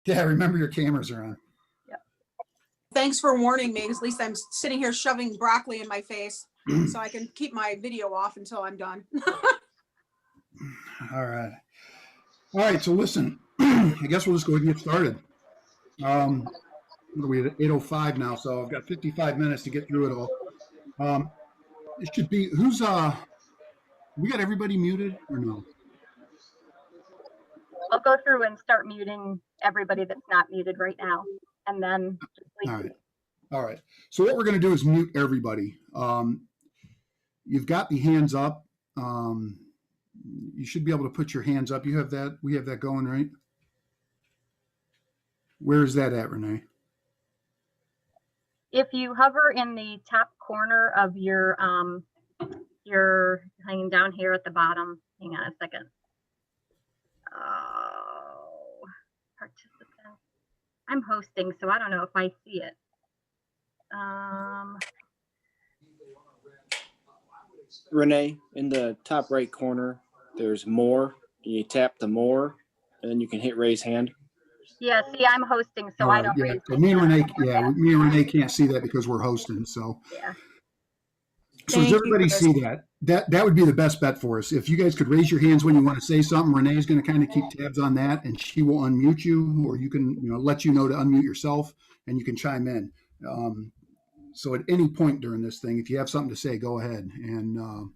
Yeah, remember your cameras are on. Thanks for warning me. At least I'm sitting here shoving broccoli in my face so I can keep my video off until I'm done. All right. All right. So listen, I guess we'll just go ahead and get started. What are we at 8:05 now? So I've got 55 minutes to get through it all. It should be we got everybody muted or no? I'll go through and start muting everybody that's not muted right now, and then just leave. All right. All right. So what we're going to do is mute everybody. You've got the hands up. You should be able to put your hands up. You have that. We have that going, right? Where is that at, Renee? If you hover in the top corner of your hanging down here at the bottom. Hang on a second. Oh, participants. I'm hosting, so I don't know if I see it. Renee, in the top right corner, there's more. You tap the more, and then you can hit raise hand. Yeah, see, I'm hosting, so I don't raise so me and Renee can't see that because we're hosting. So yeah. So does everybody see that? That would be the best bet for us. If you guys could raise your hands when you want to say something, Renee's going to kind of keep tabs on that, and she will unmute you, or you can let you know to unmute yourself, and you can chime in. So at any point during this thing, if you have something to say, go ahead, and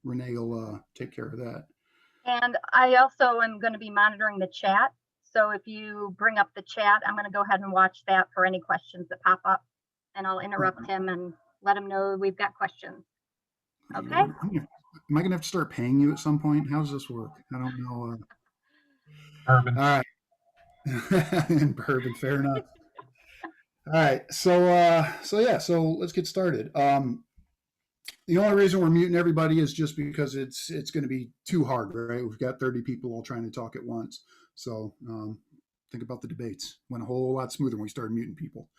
Renee will take care of that. And I also am going to be monitoring the chat. So if you bring up the chat, I'm going to go ahead and watch that for any questions that pop up, and I'll interrupt him and let him know we've got questions. Okay. Am I going to have to start paying you at some point? How does this work? I don't know. Bourbon. All right. And bourbon, fair enough. All right. So let's get started. The only reason we're muting everybody is just because it's going to be too hard, right? We've got 30 people all trying to talk at once. So think about the debates. Went a whole lot smoother when we started muting people.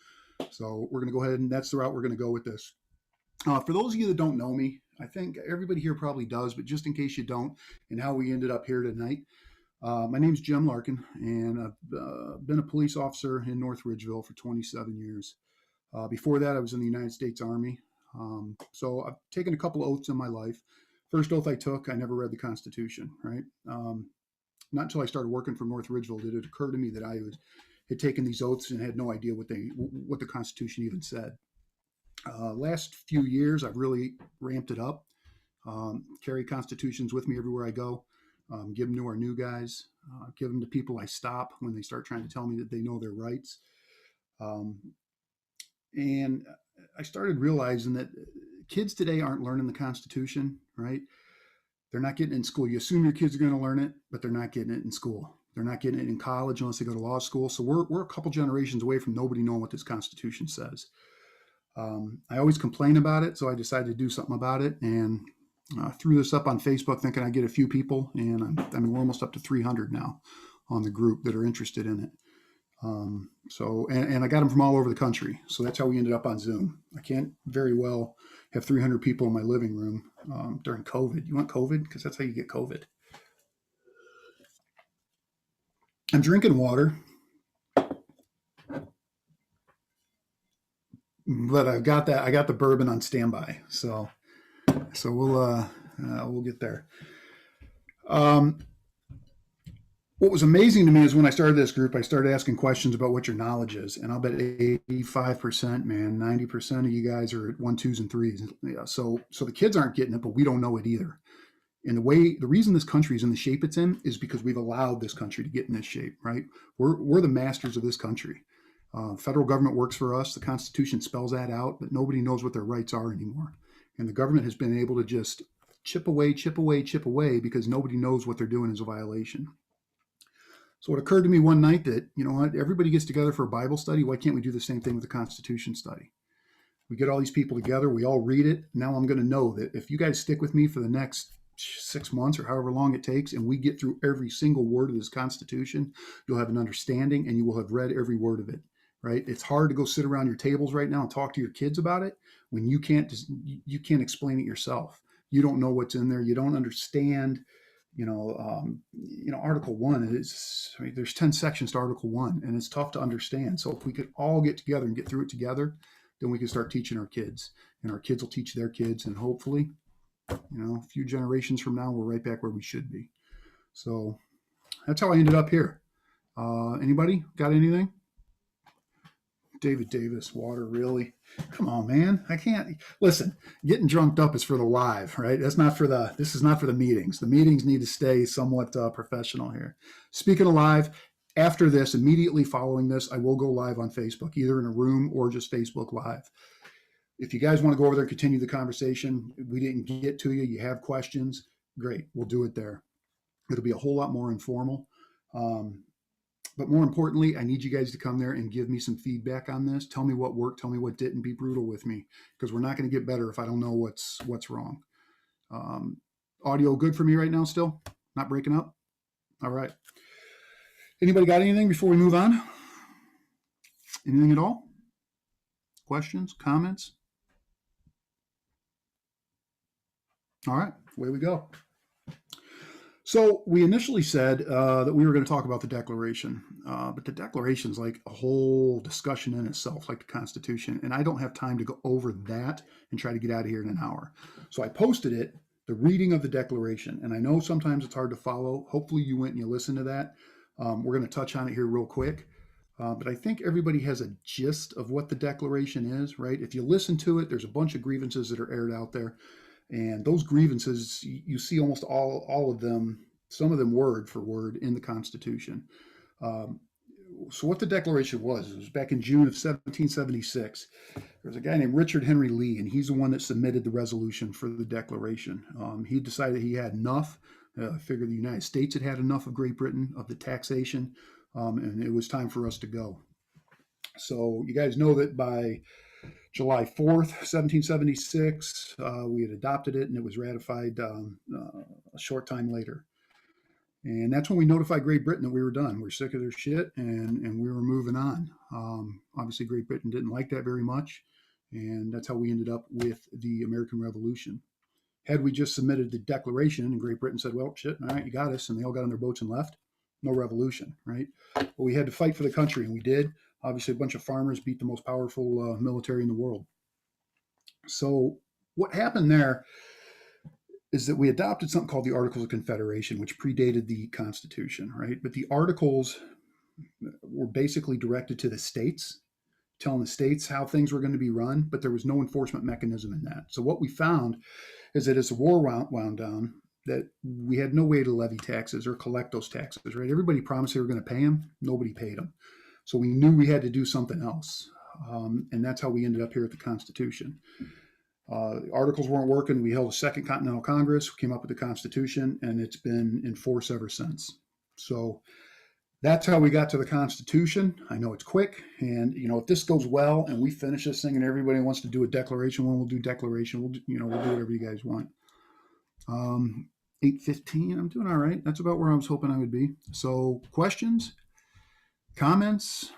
So we're going to go ahead, and that's the route we're going to go with this. For those of you that don't know me, I think everybody here probably does, but just in case you don't, and how we ended up here tonight, my name's Jim Larkin, and I've been a police officer in North Ridgeville for 27 years. Before that, I was in the United States Army. So I've taken a couple oaths in my life. First oath I took, I never read the Constitution, right? Not until I started working for North Ridgeville did it occur to me that I had taken these oaths and had no idea what the Constitution even said. Last few years, I've really ramped it up. Carry constitutions with me everywhere I go. Give them to our new guys. Give them to people I stop when they start trying to tell me that they know their rights. And I started realizing that kids today aren't learning the Constitution, right? They're not getting it in school. You assume your kids are going to learn it, but they're not getting it in school. They're not getting it in college unless they go to law school. So we're a couple generations away from nobody knowing what this Constitution says. I always complain about it, so I decided to do something about it, and threw this up on Facebook thinking I'd get a few people, and we're almost up to 300 now on the group that are interested in it. And I got them from all over the country, so that's how we ended up on Zoom. I can't very well have 300 people in my living room during COVID. You want COVID? Because that's how you get COVID. I'm drinking water. But I got the bourbon on standby, so we'll get there. What was amazing to me is when I started this group, I started asking questions about what your knowledge is, and I'll bet 85%, man, 90% of you guys are at 1, 2s, and 3s. Yeah, so the kids aren't getting it, but we don't know it either. And the reason this country is in the shape it's in is because we've allowed this country to get in this shape, right? We're the masters of this country. Federal government works for us. The Constitution spells that out, but nobody knows what their rights are anymore. And the government has been able to just chip away because nobody knows what they're doing is a violation. So it occurred to me one night that, you know what, everybody gets together for a Bible study. Why can't we do the same thing with the Constitution study? We get all these people together. We all read it. Now I'm going to know that if you guys stick with me for the next 6 months or however long it takes, and we get through every single word of this Constitution, you'll have an understanding and you will have read every word of it. Right? It's hard to go sit around your tables right now and talk to your kids about it when you can't explain it yourself. You don't know what's in there. You don't understand Article 1 is, I mean, there's 10 sections to Article 1, and it's tough to understand. So if we could all get together and get through it together, then we can start teaching our kids, and our kids will teach their kids, and hopefully, a few generations from now, we're right back where we should be. So that's how I ended up here. Anybody got anything? David Davis, water, really? Come on, man. I can't listen. Getting drunked up is for the live, right? This is not for the meetings. The meetings need to stay somewhat professional here. Speaking of live, after this, immediately following this, I will go live on Facebook, either in a room or just Facebook Live. If you guys want to go over there and continue the conversation, we didn't get to you, you have questions, great. We'll do it there. It'll be a whole lot more informal. But more importantly, I need you guys to come there and give me some feedback on this. Tell me what worked. Tell me what didn't. Be brutal with me, because we're not going to get better if I don't know what's wrong. Audio good for me right now still? Not breaking up? All right. Anybody got anything before we move on? Anything at all? Questions? Comments? All right. Away we go. So we initially said that we were going to talk about the Declaration, but the Declaration is like a whole discussion in itself, like the Constitution, and I don't have time to go over that and try to get out of here in an hour. So I posted it, the reading of the Declaration, and I know sometimes it's hard to follow. Hopefully you went and you listened to that. We're going to touch on it here real quick, but I think everybody has a gist of what the Declaration is, right? If you listen to it, there's a bunch of grievances that are aired out there. And those grievances, you see almost all of them, some of them word for word in the Constitution. So what the Declaration was, it was back in June of 1776. There was a guy named Richard Henry Lee, and he's the one that submitted the resolution for the Declaration. He decided he had enough. Figured the United States had had enough of Great Britain, of the taxation, and it was time for us to go. So you guys know that by July 4th, 1776, we had adopted it, and it was ratified a short time later. And that's when we notified Great Britain that we were done. We're sick of their shit, and we were moving on. Obviously, Great Britain didn't like that very much, and that's how we ended up with the American Revolution. Had we just submitted the Declaration and Great Britain said, well, shit, all right, you got us, and they all got on their boats and left, no revolution, right? But we had to fight for the country, and we did. Obviously, a bunch of farmers beat the most powerful military in the world. So what happened there is that we adopted something called the Articles of Confederation, which predated the Constitution, right? But the Articles were basically directed to the states, telling the states how things were going to be run, but there was no enforcement mechanism in that. So what we found is that as the war wound down, that we had no way to levy taxes or collect those taxes, right? Everybody promised they were going to pay them. Nobody paid them. So we knew we had to do something else. And that's how we ended up here at the Constitution. The articles weren't working. We held a second Continental Congress, came up with the Constitution, and it's been in force ever since. So that's how we got to the Constitution. I know it's quick. And, if this goes well and we finish this thing and everybody wants to do a declaration, when we'll do declaration, we'll do whatever you guys want. 8:15, I'm doing all right. That's about where I was hoping I would be. So questions? Comments,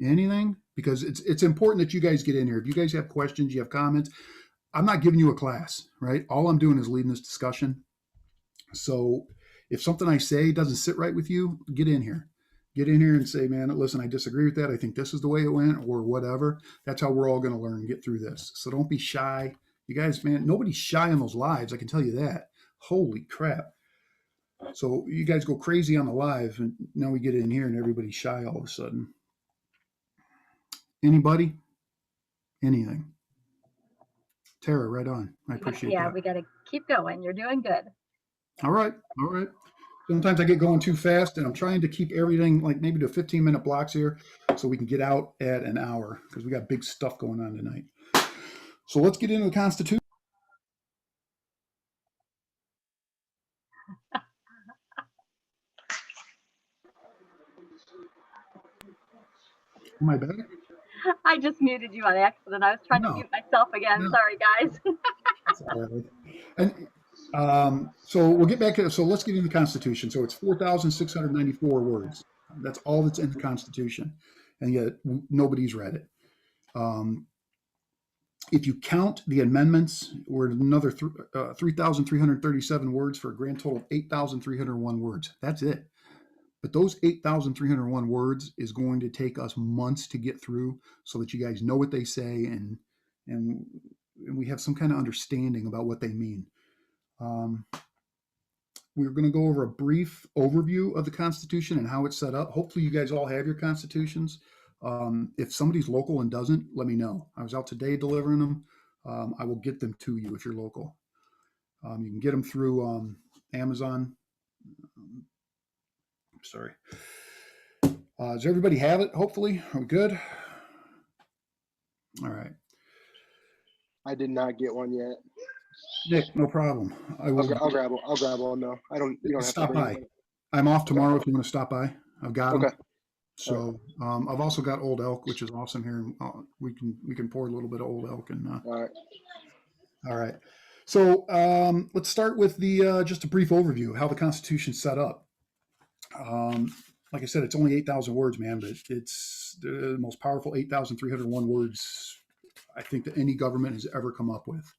anything? Because it's important that you guys get in here. If you guys have questions, you have comments, I'm not giving you a class, right? All I'm doing is leading this discussion. So if something I say doesn't sit right with you, get in here. Get in here and say, man, listen, I disagree with that. I think this is the way it went, or whatever. That's how we're all going to learn and get through this. So don't be shy. You guys, man, nobody's shy on those lives. I can tell you that. Holy crap. So you guys go crazy on the live, and now we get in here and everybody's shy all of a sudden. Anybody? Anything? Tara, right on. I appreciate that. Yeah, we got to keep going. You're doing good. All right. Sometimes I get going too fast, and I'm trying to keep everything like maybe to 15-minute blocks here so we can get out at an hour, because we got big stuff going on tonight. So let's get into the Constitution. Am I back? I just muted you on accident. I was trying to mute myself again. No. Sorry, guys. That's all right. And so we'll get back to it. So let's get into the Constitution. So it's 4,694 words. That's all that's in the Constitution. And yet nobody's read it. If you count the amendments, we're at another 3,337 words for a grand total of 8,301 words. That's it. But those 8,301 words is going to take us months to get through so that you guys know what they say and we have some kind of understanding about what they mean. We're going to go over a brief overview of the Constitution and how it's set up. Hopefully, you guys all have your Constitutions. If somebody's local and doesn't, let me know. I was out today delivering them. I will get them to you if you're local. You can get them through Amazon. Sorry. Does everybody have it? Hopefully, are we good? All right. I did not get one yet. Nick, no problem. I'll grab one. I'll grab one though. I don't. You don't have Stop to bring by. one. I'm off tomorrow if you want to stop by. I've got them. Okay. So I've also got Old Elk, which is awesome here. We can pour a little bit of Old Elk and. All right. All right. So let's start with the just a brief overview of how the Constitution's set up. Like I said, it's only 8,000 words, man, but it's the most powerful 8,301 words I think that any government has ever come up with.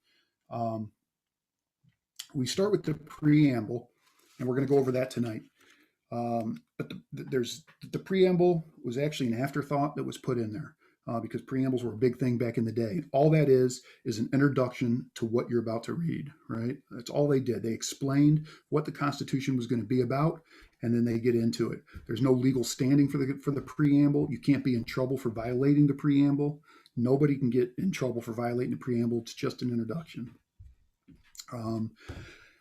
We start with the preamble, and we're going to go over that tonight. But the preamble was actually an afterthought that was put in there because preambles were a big thing back in the day. All that is an introduction to what you're about to read, right? That's all they did. They explained what the Constitution was going to be about, and then they get into it. There's no legal standing for the preamble. You can't be in trouble for violating the preamble. Nobody can get in trouble for violating the preamble. It's just an introduction.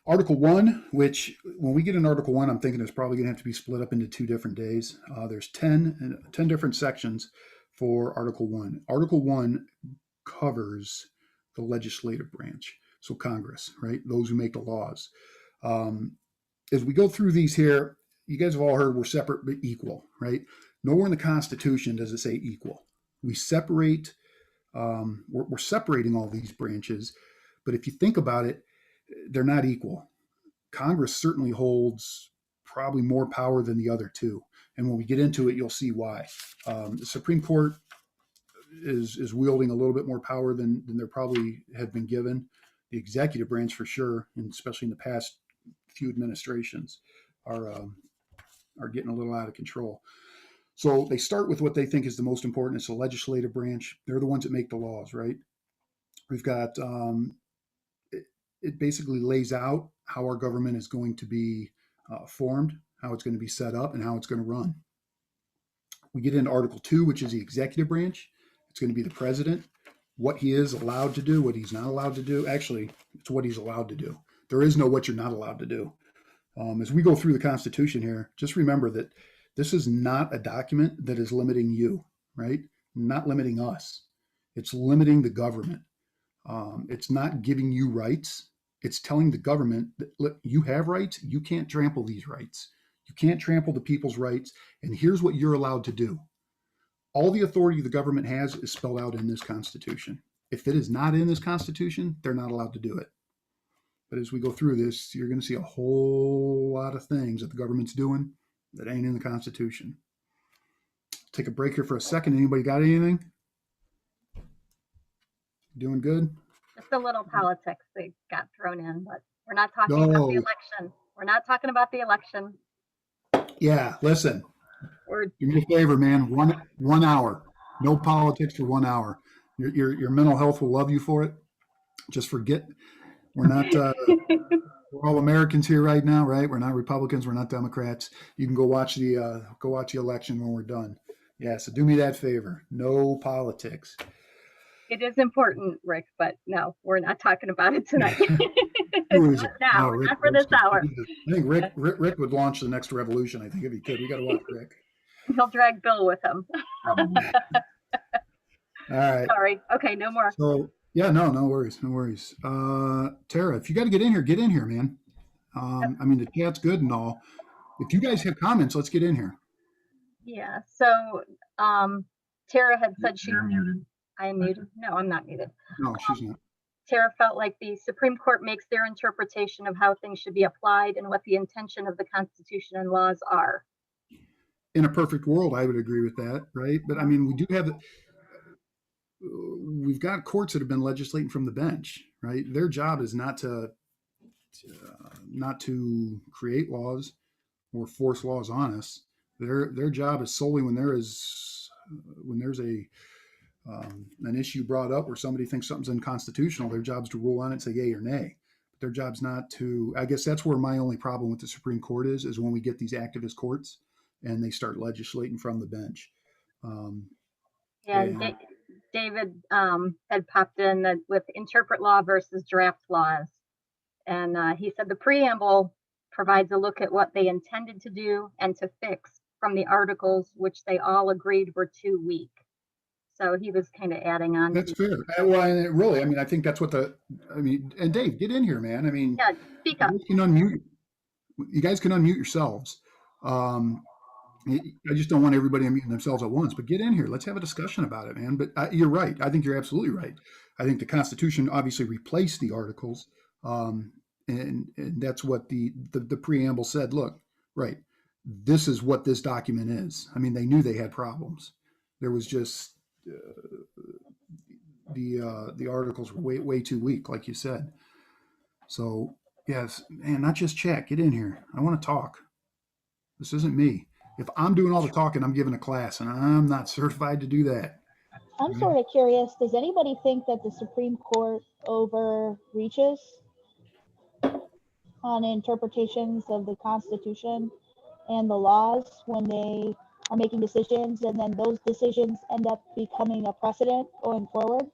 Article 1, which when we get in Article 1, I'm thinking it's probably going to have to be split up into 2 different days. There's 10 different sections for Article 1. Article 1 covers the legislative branch, so Congress, right? Those who make the laws. As we go through these here, you guys have all heard we're separate but equal, right? Nowhere in the Constitution does it say equal. We separate, we're separating all these branches, but if you think about it, they're not equal. Congress certainly holds probably more power than the other two. And when we get into it, you'll see why. The Supreme Court is wielding a little bit more power than there probably have been given. The executive branch, for sure, and especially in the past few administrations, are getting a little out of control. So they start with what they think is the most important. It's the legislative branch. They're the ones that make the laws, right? We've got it basically lays out how our government is going to be formed, how it's going to be set up, and how it's going to run. We get into Article 2, which is the executive branch. It's going to be the president, what he is allowed to do, what he's not allowed to do. Actually, it's what he's allowed to do. There is no what you're not allowed to do. As we go through the Constitution here, just remember that this is not a document that is limiting you, right? Not limiting us. It's limiting the government. It's not giving you rights. It's telling the government that, look, you have rights. You can't trample these rights. You can't trample the people's rights. And here's what you're allowed to do. All the authority the government has is spelled out in this Constitution. If it is not in this Constitution, they're not allowed to do it. But as we go through this, you're going to see a whole lot of things that the government's doing that ain't in the Constitution. Take a break here for a second. Anybody got anything? Doing good? Just a little politics that got thrown in, but we're not talking about the election. We're not talking about the election. Yeah, listen. We're Do me a favor, man. 1 hour. No politics for 1 hour. Your mental health will love you for it. Just forget. We're not. We're all Americans here right now, right? We're not Republicans. We're not Democrats. You can go watch the election when we're done. Yeah. So do me that favor. No politics. It is important, Rick, but no, we're not talking about it tonight. Who is it? Now, No, not for this hour. I think Rick would launch the next revolution. I think if he could, we got to watch Rick. He'll drag Bill with him. All right. Sorry. Okay, no more. So yeah, no worries, no worries. Tara, if you got to get in here, man. I mean, the chat's good and all. If you guys have comments, let's get in here. Yeah. So Tara had said You're muted. I am muted. No, I'm not muted. No, she's not. Tara felt like the Supreme Court makes their interpretation of how things should be applied and what the intention of the Constitution and laws are. In a perfect world, I would agree with that, right? But I mean, we do have we've got courts that have been legislating from the bench, right? Their job is not to create laws or force laws on us. Their job is solely when there's an issue brought up where somebody thinks something's unconstitutional. Their job's to rule on it, and say yay or nay. But their job's not to. I guess that's where my only problem with the Supreme Court is when we get these activist courts and they start legislating from the bench. Yeah, And David had popped in that with interpret law versus draft laws. And he said the preamble provides a look at what they intended to do and to fix from the articles, which they all agreed were too weak. So he was kind of adding on. that's fair. Well, and really, I mean, I think that's what and Dave, get in here, man. I mean, Yeah, speak up. You guys can unmute yourselves. I just don't want everybody unmuting themselves at once, but get in here. Let's have a discussion about it, man. But you're right. I think you're absolutely right. I think the Constitution obviously replaced the articles. And that's what the preamble said. Look, right, this is what this document is. I mean, they knew they had problems. There was just the articles were way too weak, like you said. So yes, man, not just chat. Get in here. I want to talk. This isn't me. If I'm doing all the talking, I'm giving a class, and I'm not certified to do that. I'm sort of curious, does anybody think that the Supreme Court overreaches on interpretations of the Constitution and the laws when they are making decisions, and then those decisions end up becoming a precedent going forward?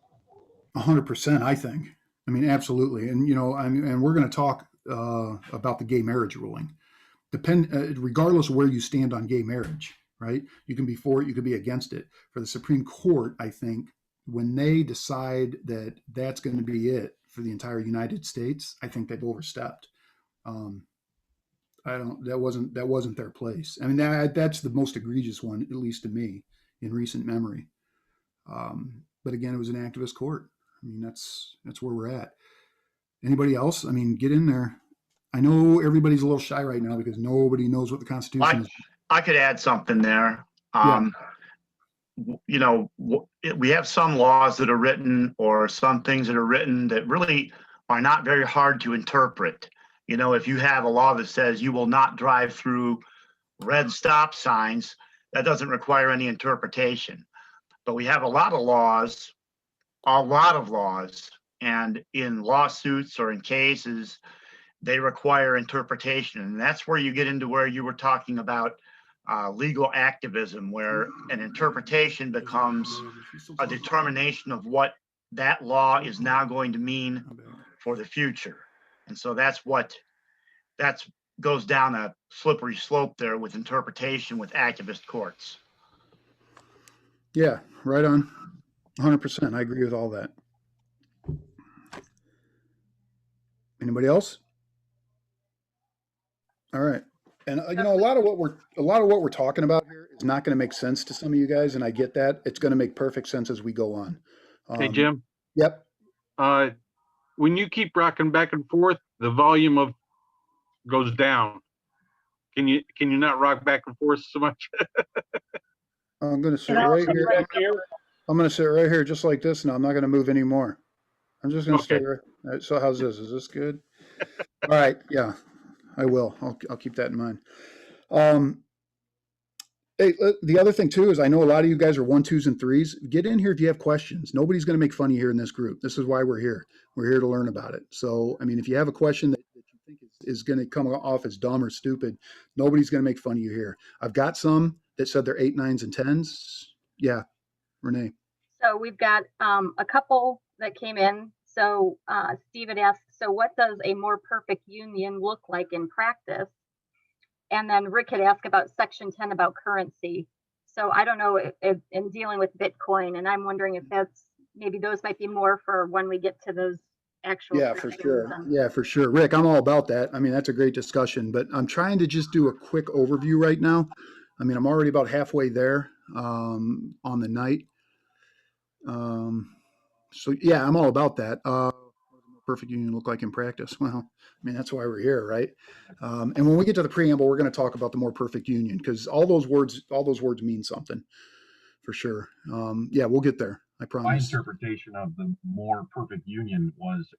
100%, I think. I mean, absolutely. And, and we're going to talk about the gay marriage ruling. Regardless of where you stand on gay marriage, right? You can be for it, you could be against it. For the Supreme Court, I think when they decide that that's going to be it for the entire United States, I think they've overstepped. That wasn't their place. I mean, that's the most egregious one, at least to me, in recent memory. But again, it was an activist court. I mean, that's where we're at. Anybody else? I mean, get in there. I know everybody's a little shy right now because nobody knows what the Constitution is. I could add something there. Yeah. We have some laws that are written or some things that are written that really are not very hard to interpret. If you have a law that says you will not drive through red stop signs, that doesn't require any interpretation. But we have a lot of laws, and in lawsuits or in cases, they require interpretation. And that's where you get into where you were talking about legal activism, where an interpretation becomes a determination of what that law is now going to mean for the future. And so that goes down a slippery slope there with interpretation with activist courts. Yeah, right on. 100%. I agree with all that. Anybody else? All right. And a lot of what we're talking about here is not going to make sense to some of you guys, and I get that. It's going to make perfect sense as we go on. Hey, Jim. Yep. When you keep rocking back and forth, the volume goes down. Can you not rock back and forth so much? I'm going to sit right here. I'm going to sit right here just like this now. I'm not going to move anymore. I'm just going to stay right. All right, so how's this? Is this good? All right. Yeah, I will. I'll keep that in mind. Hey, the other thing too is I know a lot of you guys are 1, 2s, and 3s. Get in here if you have questions. Nobody's going to make fun of you here in this group. This is why we're here. We're here to learn about it. So, I mean, if you have a question that you think is going to come off as dumb or stupid, nobody's going to make fun of you here. I've got some that said they're 8, 9s, and 10s. Yeah, Renee. So we've got a couple that came in. So Steve had asked, so what does a more perfect union look like in practice? And then Rick had asked about Section 10 about currency. So I don't know if in dealing with Bitcoin, and I'm wondering if maybe those might be more for when we get to those actual. Yeah, for sure. Yeah, for sure. Rick, I'm all about that. I mean, that's a great discussion, but I'm trying to just do a quick overview right now. I mean, I'm already about halfway there on the night. So yeah, I'm all about that. What does a perfect union look like in practice? Well, I mean, that's why we're here, right? And when we get to the preamble, we're going to talk about the more perfect union because all those words mean something for sure. Yeah, we'll get there. I My promise. interpretation of the more perfect union was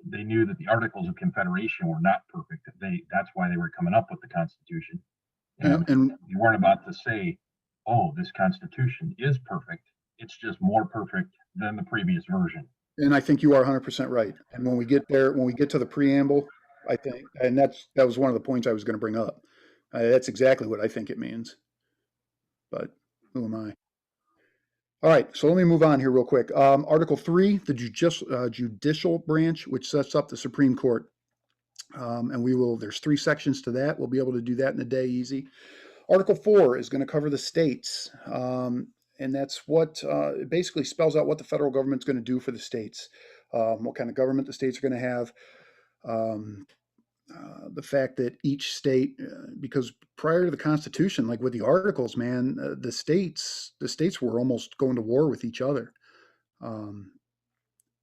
they knew that the Articles of Confederation were not perfect. That's why they were coming up with the Constitution. And you weren't about to say, oh, this Constitution is perfect. It's just more perfect than the previous version. And I think you are 100% right. And when we get there, when we get to the preamble, I think, and that was one of the points I was going to bring up. That's exactly what I think it means. But who am I? All right, so let me move on here real quick. Article 3, the judicial branch, which sets up the Supreme Court. And there's 3 sections to that. We'll be able to do that in a day easy. Article 4 is going to cover the states. And that's what it basically spells out what the federal government's going to do for the states, what kind of government the states are going to have. The fact that each state, because prior to the Constitution, like with the Articles, man, the states were almost going to war with each other.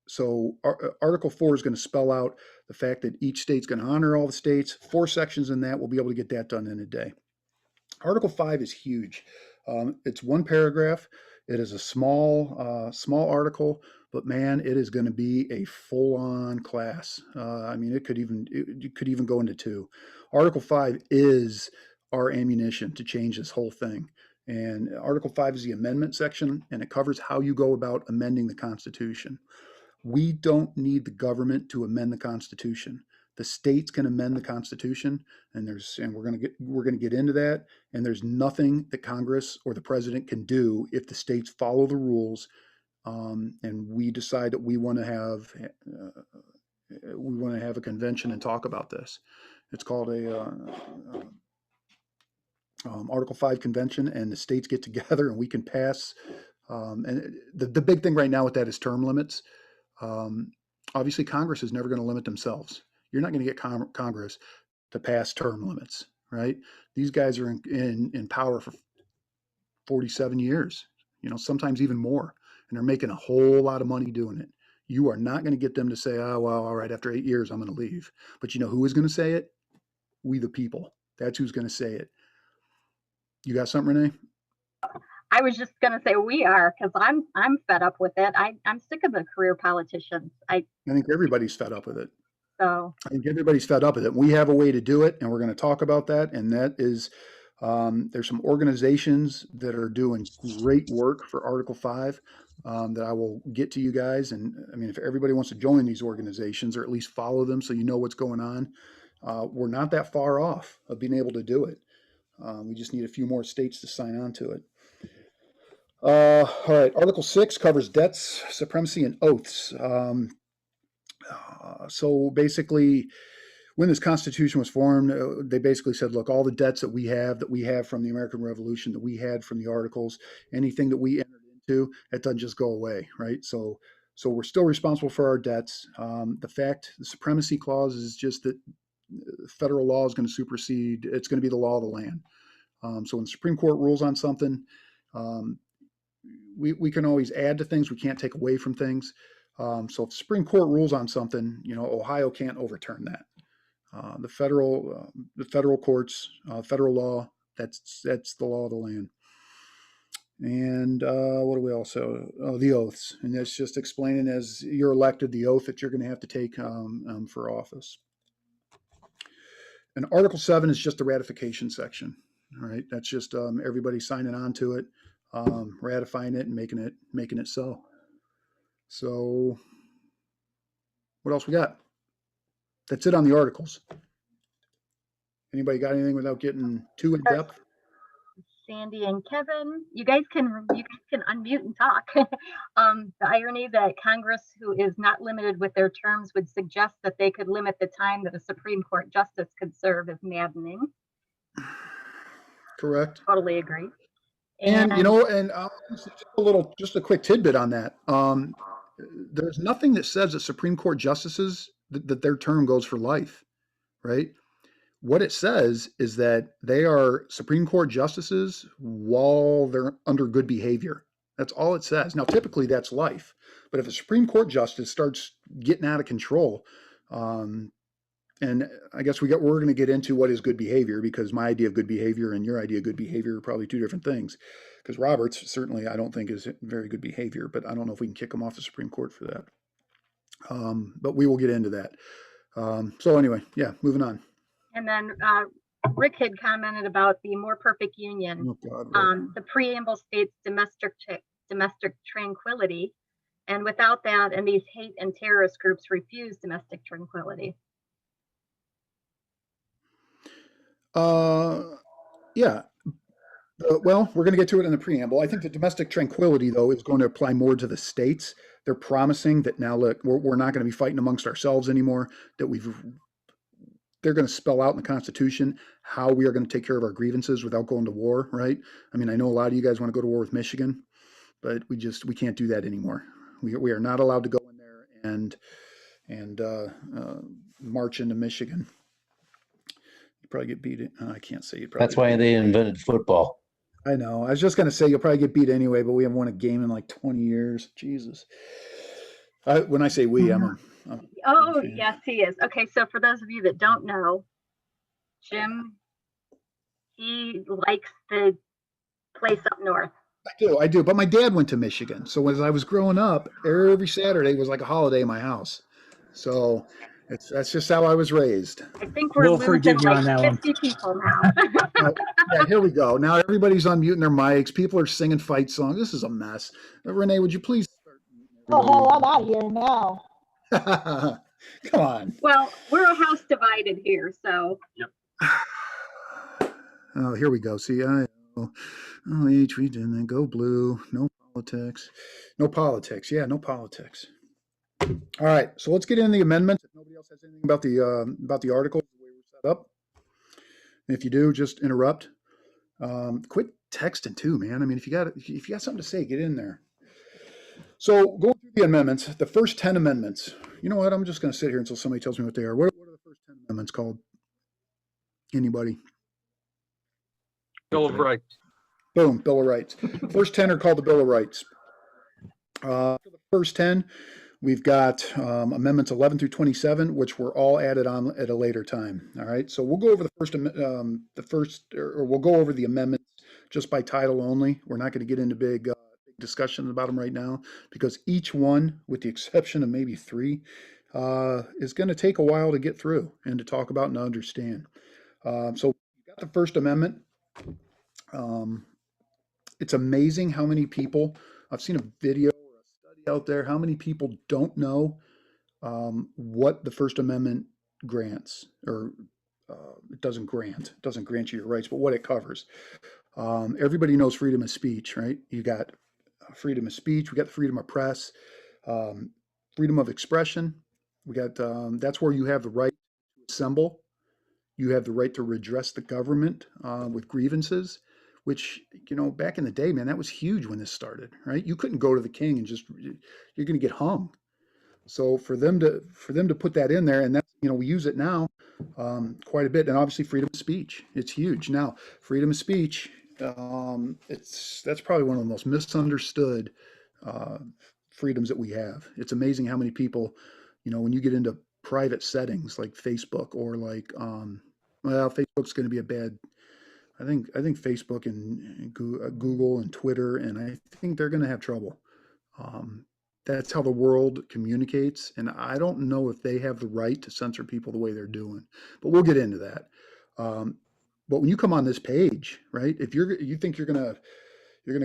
So Article 4 is going to spell out the fact that each state's going to honor all the states. 4 sections in that. We'll be able to get that done in a day. Article 5 is huge. It's 1 paragraph. It is a small article, but man, it is going to be a full-on class. I mean, it could even go into 2. Article 5 is our ammunition to change this whole thing. And Article 5 is the amendment section, and it covers how you go about amending the Constitution. We don't need the government to amend the Constitution. The states can amend the Constitution, and we're going to get into that. And there's nothing that Congress or the president can do if the states follow the rules, and we decide that we want to have a convention and talk about this. It's called a Article 5 convention, and the states get together and we can pass. And the big thing right now with that is term limits. Obviously, Congress is never going to limit themselves. You're not going to get Congress to pass term limits, right? These guys are in power for 47 years, sometimes even more, and they're making a whole lot of money doing it. You are not going to get them to say, oh, well, all right, after 8 years, I'm going to leave. But you know who is going to say it? We the people. That's who's going to say it. You got something, Renee? I was just going to say we are, because I'm fed up with it. I'm sick of the career politicians. I think everybody's fed up with it. So I think everybody's fed up with it. We have a way to do it, and we're going to talk about that. And that is, there's some organizations that are doing great work for Article 5 that I will get to you guys. And I mean, if everybody wants to join these organizations or at least follow them so you know what's going on, we're not that far off of being able to do it. We just need a few more states to sign on to it. All right, Article 6 covers debts, supremacy, and oaths. So basically, when this Constitution was formed, they basically said, look, all the debts that we have from the American Revolution, that we had from the Articles, anything that we entered into, it doesn't just go away, right? So we're still responsible for our debts. The supremacy clause is just that federal law is going to supersede, it's going to be the law of the land. So when the Supreme Court rules on something, we can always add to things. We can't take away from things. So if the Supreme Court rules on something, Ohio can't overturn that. The federal courts, federal law, that's the law of the land. And what do we also? The oaths, and that's just explaining as you're elected the oath that you're going to have to take for office. And Article 7 is just the ratification section. All right, that's just everybody signing on to it, ratifying it, and making it so. So, what else we got? That's it on the articles. Anybody got anything without getting too in depth? Sandy and Kevin, you guys can unmute and talk. The irony that Congress, who is not limited with their terms, would suggest that they could limit the time that a Supreme Court justice could serve is maddening. Correct. Totally agree. And just a quick tidbit on that. There's nothing that says that Supreme Court justices that their term goes for life, right? What it says is that they are Supreme Court justices while they're under good behavior. That's all it says. Now, typically that's life, but if a Supreme Court justice starts getting out of control, and I guess we're going to get into what is good behavior, because my idea of good behavior and your idea of good behavior are probably two different things. Because Roberts certainly I don't think is very good behavior, but I don't know if we can kick him off the Supreme Court for that. But we will get into that. So anyway, yeah, moving on. And then Rick had commented about the more perfect union. Oh God, right. The preamble states domestic tranquility, and without that, and these hate and terrorist groups refuse domestic tranquility. Yeah. Well, we're going to get to it in the preamble. I think the domestic tranquility, though, is going to apply more to the states. They're promising that now, look, we're not going to be fighting amongst ourselves anymore. That they're going to spell out in the Constitution how we are going to take care of our grievances without going to war, right? I mean, I know a lot of you guys want to go to war with Michigan, but we can't do that anymore. We are not allowed to go in there and march into Michigan. You probably get beat. I can't say you probably. That's why they invented football. I know. I was just going to say you'll probably get beat anyway, but we haven't won a game in like 20 years. Jesus. When I say we, I'm oh, yes, he is. Okay, so for those of you that don't know, Jim, he likes the place up north. I do. But my dad went to Michigan. So as I was growing up, every Saturday was like a holiday in my house. So that's just how I was raised. I think we'll forgive you like on that 50 one. People now. Yeah, here we go. Now everybody's unmuting their mics. People are singing fight songs. This is a mess. Renee, would you please start? Oh, I'm out of here now. Come on. Well, we're a house divided here, so. Yep. Oh, here we go. See, H, we didn't go blue. No politics. No politics. Yeah, no politics. All right, so let's get into the amendments. If nobody else has anything about the article, the way we're set up. If you do, just interrupt. Quit texting too, man. I mean, if you got something to say, get in there. So going through the amendments, the first 10 amendments. You know what? I'm just going to sit here until somebody tells me what they are. What are the first 10 amendments called? Anybody? Bill of Rights. Boom, Bill of Rights. First 10 are called the Bill of Rights. For the first 10, we've got amendments 11 through 27, which were all added on at a later time. All right, so we'll go over we'll go over the amendments just by title only. We're not going to get into big discussion about them right now, because each one, with the exception of maybe 3, is going to take a while to get through and to talk about and understand. So you've got the First Amendment. It's amazing how many people, I've seen a video or a study out there, how many people don't know what the First Amendment grants, or it doesn't grant you your rights, but what it covers. Everybody knows freedom of speech, right? You got freedom of speech, we got the freedom of press, freedom of expression. We got that's where you have the right to assemble. You have the right to redress the government with grievances, which, back in the day, man, that was huge when this started, right? You couldn't go to the king and you're going to get hung. So for them to put that in there, and that's, we use it now quite a bit. And obviously freedom of speech, it's huge. Now, freedom of speech, that's probably one of the most misunderstood freedoms that we have. It's amazing how many people, when you get into private settings like Facebook or like, Facebook's going to be a bad, I think Facebook and Google and Twitter, and I think they're going to have trouble. That's how the world communicates, and I don't know if they have the right to censor people the way they're doing, but we'll get into that. But when you come on this page, right, if you think you're gonna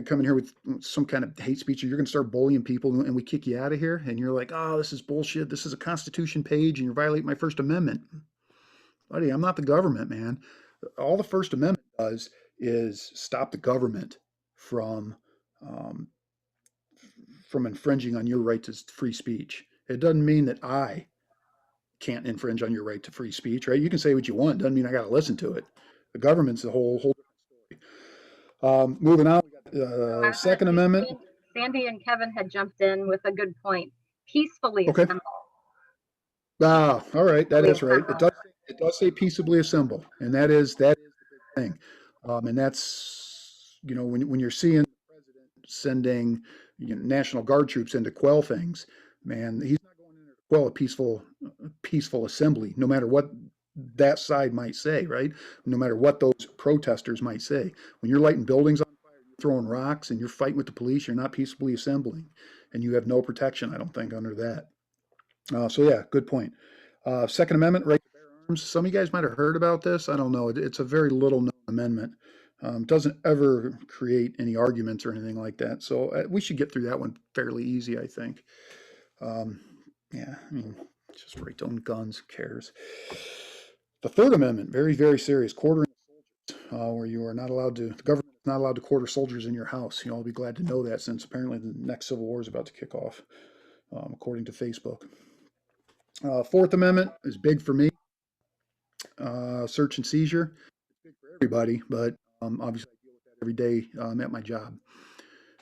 come in here with some kind of hate speech, or you're gonna start bullying people, and we kick you out of here, and you're like, oh, this is bullshit, this is a Constitution page, and you're violating my First Amendment. Buddy, I'm not the government, man. All the First Amendment does is stop the government from infringing on your right to free speech. It doesn't mean that I can't infringe on your right to free speech, right? You can say what you want. Doesn't mean I got to listen to it. The government's a whole different story. Moving on, we got Second Amendment. Sandy and Kevin had jumped in with a good point. Peacefully assemble. Ah, all right, that is right. It does say peaceably assemble, and that is the big thing. And that's, when you're seeing the president sending National Guard troops in to quell things, man, he's not going in there to quell a peaceful assembly, no matter what that side might say, right? No matter what those protesters might say. When you're lighting buildings on fire, you're throwing rocks, and you're fighting with the police, you're not peaceably assembling, and you have no protection, I don't think, under that. So yeah, good point. Second Amendment, right to bear arms. Some of you guys might have heard about this. I don't know. It's a very little known amendment. Doesn't ever create any arguments or anything like that. So we should get through that one fairly easy, I think. Um, yeah, I mean, just right to own guns. Who cares? The Third Amendment, very, very serious. Quartering where you are not allowed to, the government is not allowed to quarter soldiers in your house. You'll all be glad to know that, since apparently the next civil war is about to kick off, according to Facebook. Fourth Amendment is big for me. Search and seizure, it's big for everybody, but obviously I deal with that every day at my job.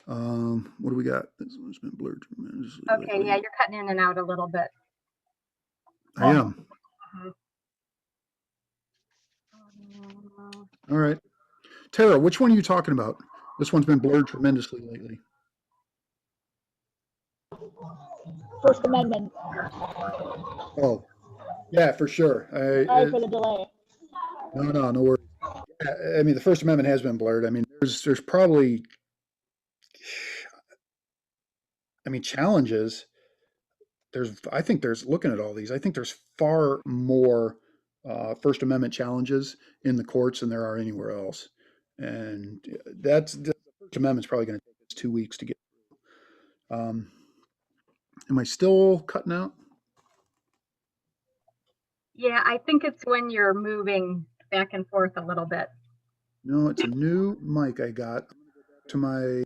What do we got? This one's been blurred tremendously Okay, lately. yeah, you're cutting in and out a little bit. I am. Mhm. All right. Tara, which one are you talking about? This one's been blurred tremendously lately. First Amendment. Oh, yeah, for sure. Sorry for the delay. No worries. Yeah, I mean, the First Amendment has been blurred. I mean, there's probably, I mean, challenges. I think there's, looking at all these, I think there's far more First Amendment challenges in the courts than there are anywhere else. And the First Amendment's probably going to take us 2 weeks to get through. Am I still cutting out? Yeah, I think it's when you're moving back and forth a little bit. No, it's a new mic I got. I'm going to go back to my.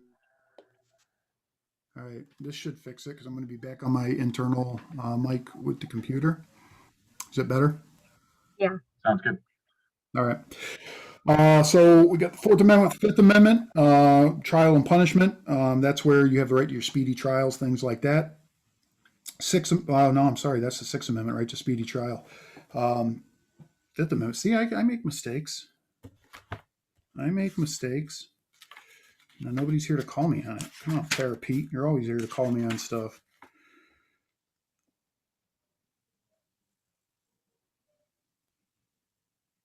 All right, this should fix it because I'm going to be back on my internal mic with the computer. Is it better? Yeah. Sounds good. All right. So we got the Fourth Amendment, Fifth Amendment, trial and punishment. That's where you have the right to your speedy trials, things like that. No, I'm sorry, that's the Sixth Amendment, right to speedy trial. Fifth Amendment. See, I make mistakes. I make mistakes. Now, nobody's here to call me on it. Come on, Tara Pete. You're always here to call me on stuff.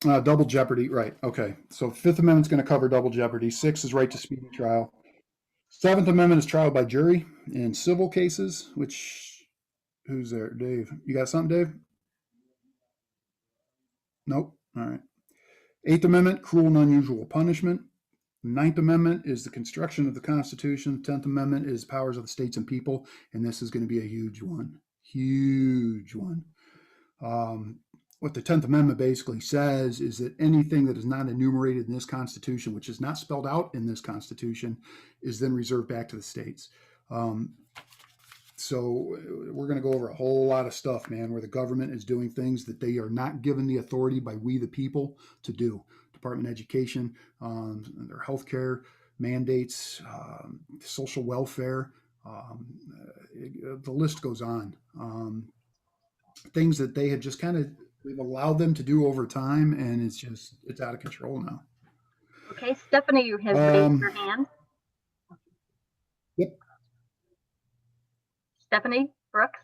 Double jeopardy, right? Okay. So Fifth Amendment's going to cover double jeopardy. Sixth is right to speedy trial. Seventh Amendment is trial by jury in civil cases. Who's there? Dave. You got something, Dave? Nope. All right. Eighth Amendment, cruel and unusual punishment. Ninth Amendment is the construction of the Constitution. 10th Amendment is powers of the states and people, and this is going to be a huge one. Huge one. What the 10th Amendment basically says is that anything that is not enumerated in this Constitution, which is not spelled out in this Constitution, is then reserved back to the states. So we're going to go over a whole lot of stuff, man, where the government is doing things that they are not given the authority by we the people to do. Department of Education, their healthcare mandates, social welfare, the list goes on. Things that they had just we've allowed them to do over time, and it's out of control now. Okay, Stephanie, you have raised your hand. Yep. Stephanie Brooks.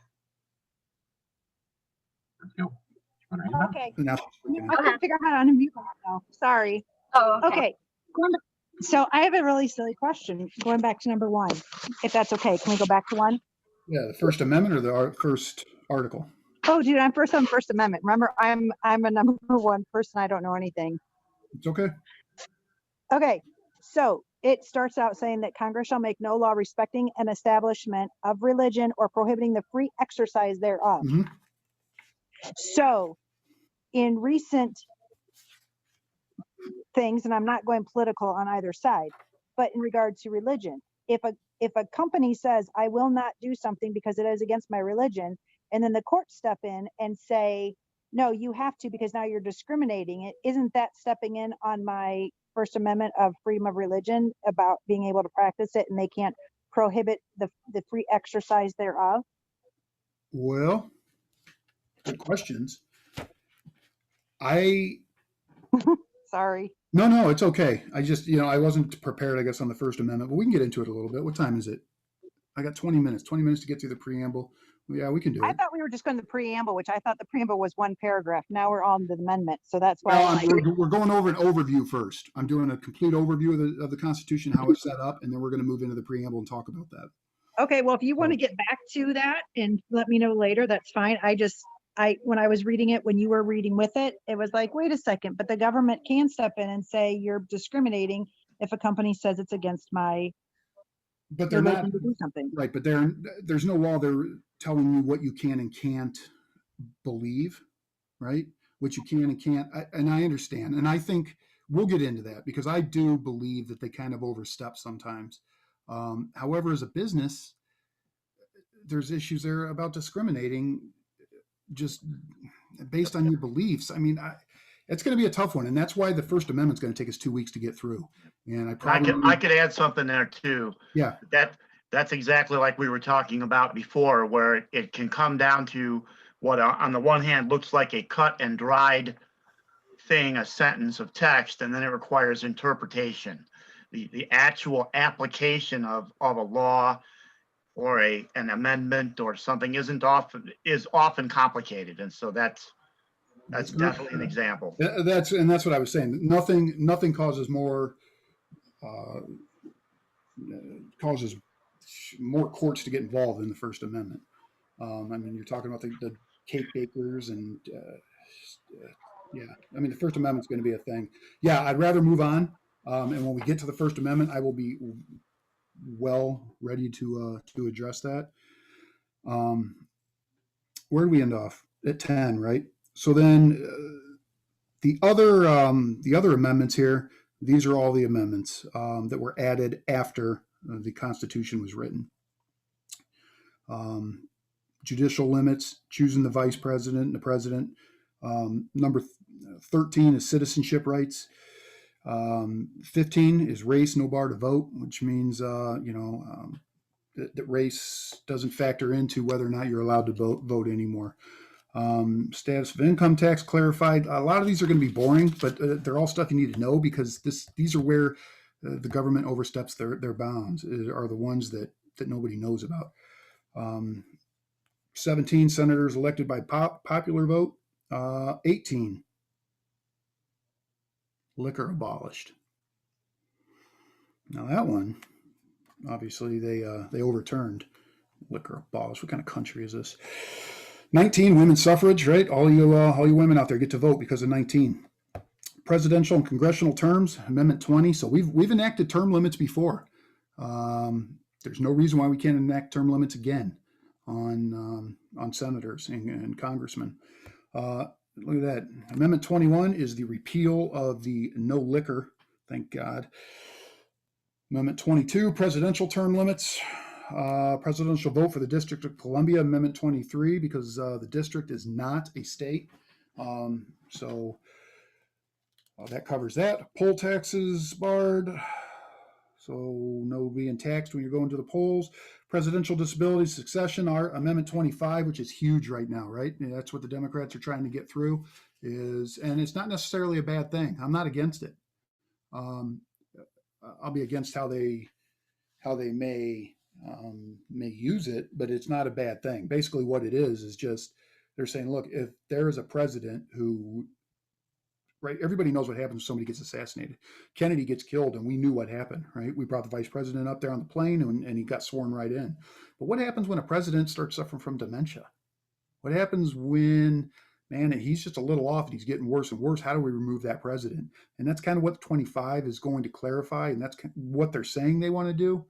Okay. Now, I couldn't figure out how to unmute myself. Sorry. Oh, Okay. So I have a really silly question. Going back to number one, if that's okay. Can we go back to one? yeah, the First Amendment or the first article? Oh, dude, I'm first on First Amendment. Remember, I'm a number one person. I don't know anything. It's okay. Okay. So it starts out saying that Congress shall make no law respecting an establishment of religion or prohibiting the free exercise thereof. Mm-hmm. So in recent things, and I'm not going political on either side, but in regard to religion, if a company says, I will not do something because it is against my religion, and then the courts step in and say, no, you have to because now you're discriminating, isn't that stepping in on my First Amendment of freedom of religion about being able to practice it, and they can't prohibit the free exercise thereof? Well, good questions. Sorry. No, it's okay. I just, I wasn't prepared, I guess, on the First Amendment, but we can get into it a little bit. What time is it? I got 20 minutes to get through the preamble. Yeah, we can do I it. thought we were just going to the preamble, which I thought the preamble was one paragraph. Now we're on the amendment. So that's why Well, I'm like, we're going over an overview first. I'm doing a complete overview of the Constitution, how it's set up, and then we're going to move into the preamble and talk about that. okay, well, if you want to get back to that and let me know later, that's fine. When I was reading it, when you were reading with it, it was like, wait a second, but the government can step in and say you're discriminating if a company says it's against my But they're not religion to do something. right. But there's no law there telling you what you can and can't believe, right? What you can and can't. And I understand, and I think we'll get into that because I do believe that they kind of overstep sometimes. However, as a business, there's issues there about discriminating just based on your beliefs. I mean, it's going to be a tough one, and that's why the First Amendment's going to take us 2 weeks to get through. And I could add something there too. Yeah. That's exactly like we were talking about before, where it can come down to what on the one hand looks like a cut and dried thing, a sentence of text, and then it requires interpretation. The actual application of a law or an amendment or something is often complicated, and so that's definitely an example. That's what I was saying. Nothing causes more courts to get involved in the First Amendment. I mean, you're talking about the cake bakers and yeah. I mean, the First Amendment's going to be a thing. Yeah, I'd rather move on. And when we get to the First Amendment, I will be well ready to address that. Where do we end off? At 10, right? So then the other amendments here. These are all the amendments that were added after the Constitution was written. Judicial limits, choosing the vice president and the president. Number 13 is citizenship rights. 15 is race, no bar to vote, which means that race doesn't factor into whether or not you're allowed to vote anymore. Status of income tax clarified. A lot of these are going to be boring, but they're all stuff you need to know because these are where the government oversteps their bounds. Are the ones that nobody knows about. 17 senators elected by popular vote. 18 liquor abolished. Now that one, obviously they overturned. Liquor abolished. What kind of country is this? 19 women's suffrage, right? All you women out there get to vote because of 19. Presidential and congressional terms, Amendment 20. So we've enacted term limits before. There's no reason why we can't enact term limits again on senators and congressmen. Look at that. Amendment 21 is the repeal of the no liquor. Thank God. Amendment 22, presidential term limits. Presidential vote for the District of Columbia, Amendment 23, because the district is not a state. So that covers that. Poll taxes barred. So no being taxed when you're going to the polls. Presidential disability succession, our Amendment 25, which is huge right now, right? And that's what the Democrats are trying to get through and it's not necessarily a bad thing. I'm not against it. I'll be against how they may use it, but it's not a bad thing. Basically what it is just, they're saying, look, if there is a president who, right, everybody knows what happens when somebody gets assassinated. Kennedy gets killed and we knew what happened, right? We brought the vice president up there on the plane and he got sworn right in. But what happens when a president starts suffering from dementia? What happens when, man, he's just a little off and he's getting worse and worse? How do we remove that president? And that's kind of what 25 is going to clarify. And that's what they're saying they want to do.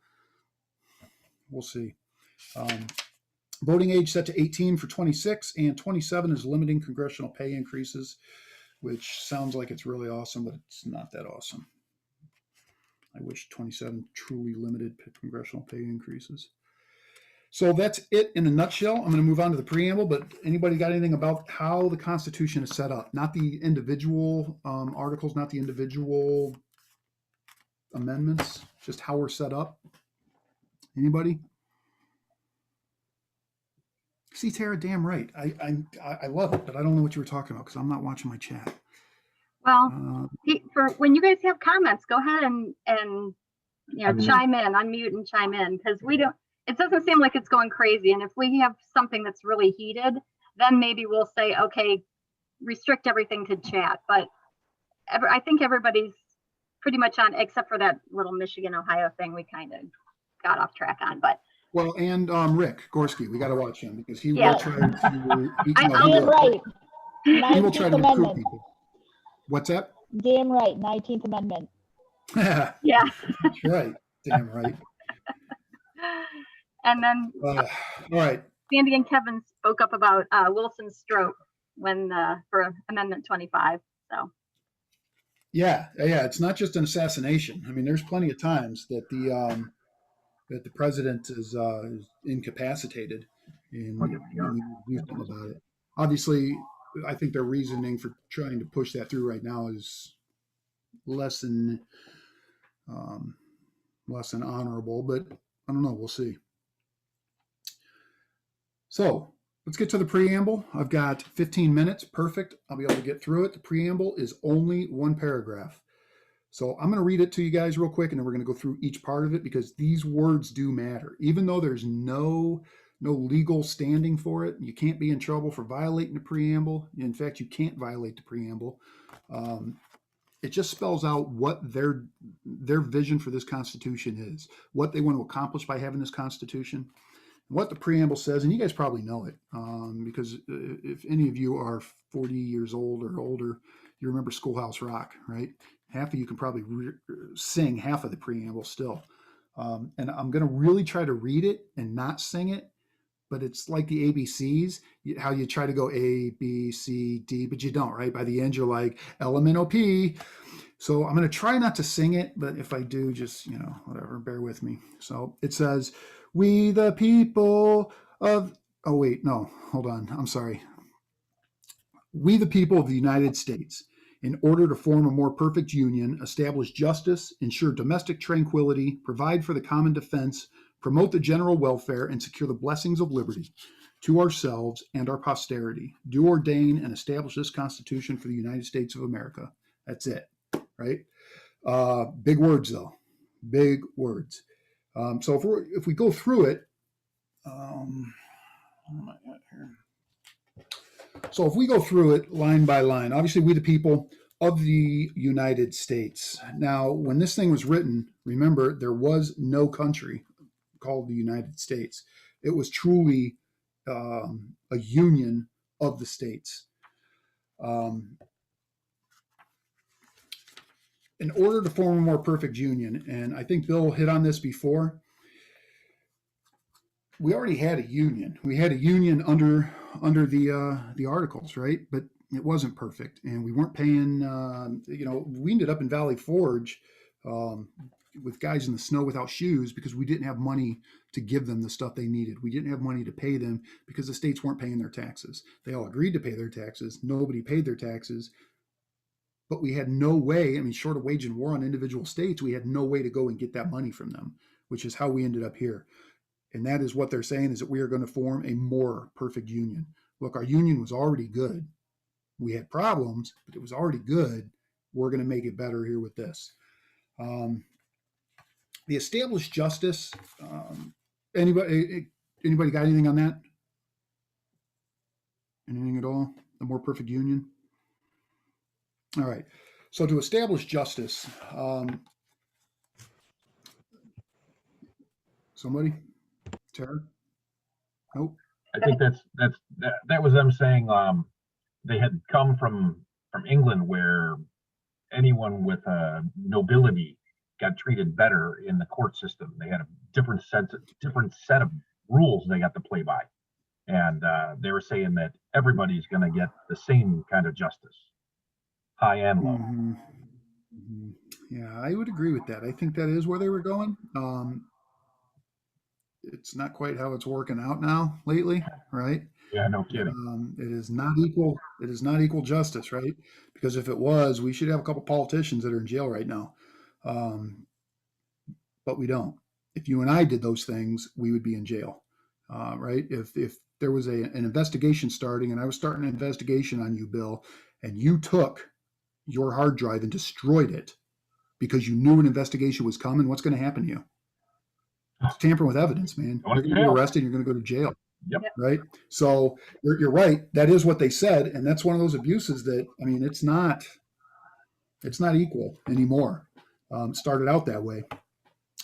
We'll see. Voting age set to 18 for 26 and 27 is limiting congressional pay increases, which sounds like it's really awesome, but it's not that awesome. I wish 27 truly limited congressional pay increases. So that's it in a nutshell. I'm going to move on to the preamble, but anybody got anything about how the Constitution is set up? Not the individual articles, not the individual amendments, just how we're set up. Anybody? See, Tara, damn right. I love it, but I don't know what you were talking about because I'm not watching my chat. Well, for when you guys have comments, go ahead and chime in, unmute and chime in, because we don't. it doesn't seem like it's going crazy. And if we have something that's really heated, then maybe we'll say, okay, restrict everything to chat. But I think everybody's pretty much on, except for that little Michigan, Ohio thing we kind of got off track on. But well, and Rick Gorski, we got to watch him because he Yeah. will try to. Damn right. He will 19th try to recruit Amendment. people. What's that? Damn right. 19th Amendment. Yeah, yeah. that's right. Damn right. And then All right. Sandy and Kevin spoke up about Wilson's stroke when for Amendment 25. So Yeah, it's not just an assassination. I mean, there's plenty of times that the president is incapacitated, and we need to do something about it. Obviously, I think their reasoning for trying to push that through right now is less than honorable, but I don't know. We'll see. So let's get to the preamble. I've got 15 minutes. Perfect. I'll be able to get through it. The preamble is only one paragraph. So I'm going to read it to you guys real quick, and then we're going to go through each part of it because these words do matter. Even though there's no legal standing for it, you can't be in trouble for violating the preamble. In fact, you can't violate the preamble. It just spells out what their vision for this Constitution is, what they want to accomplish by having this Constitution, what the preamble says, and you guys probably know it because if any of you are 40 years old or older, you remember Schoolhouse Rock, right? Half of you can probably sing half of the preamble still. And I'm going to really try to read it and not sing it, but it's like the ABCs, how you try to go A, B, C, D, but you don't, right? By the end, you're like LMNOP. So I'm going to try not to sing it, but if I do, just, whatever, bear with me. So it says, we the people of, oh wait, no, hold on. I'm sorry. We the people of the United States, in order to form a more perfect union, establish justice, ensure domestic tranquility, provide for the common defense, promote the general welfare, and secure the blessings of liberty to ourselves and our posterity, do ordain and establish this Constitution for the United States of America. That's it, right? Big words, though. Big words. So if we go through it, what am I at here? So if we go through it line by line, obviously we the people of the United States. Now, when this thing was written, remember, there was no country called the United States. It was truly a union of the states. In order to form a more perfect union, and I think Bill hit on this before, we already had a union. We had a union under the Articles, right? But it wasn't perfect, and we weren't paying. We ended up in Valley Forge with guys in the snow without shoes because we didn't have money to give them the stuff they needed. We didn't have money to pay them because the states weren't paying their taxes. They all agreed to pay their taxes. Nobody paid their taxes. But we had no way, short of waging war on individual states, we had no way to go and get that money from them, which is how we ended up here. And that is what they're saying, is that we are going to form a more perfect union. Look, our union was already good. We had problems, but it was already good. We're going to make it better here with this. The established justice, anybody got anything on that? Anything at all? A more perfect union? All right. So to establish justice, somebody? Tara? Nope. I think that was them saying they had come from England, where anyone with nobility got treated better in the court system. They had a different set of rules they got to play by, and they were saying that everybody's going to get the same kind of justice, high and low. Mm-hmm. Mm-hmm. Yeah, I would agree with that. I think that is where they were going. It's not quite how it's working out now lately, right? Yeah, no kidding. It is not equal. It is not equal justice, right? Because if it was, we should have a couple politicians that are in jail right now. But we don't. If you and I did those things, we would be in jail, right? If there was an investigation starting, and I was starting an investigation on you, Bill, and you took your hard drive and destroyed it because you knew an investigation was coming, what's going to happen to you? It's tampering with evidence, man. Going You're to going to be jail. arrested. You're going to go to jail. Yep. Right. So you're right. That is what they said, and that's one of those abuses that, I mean, it's not equal anymore. It started out that way.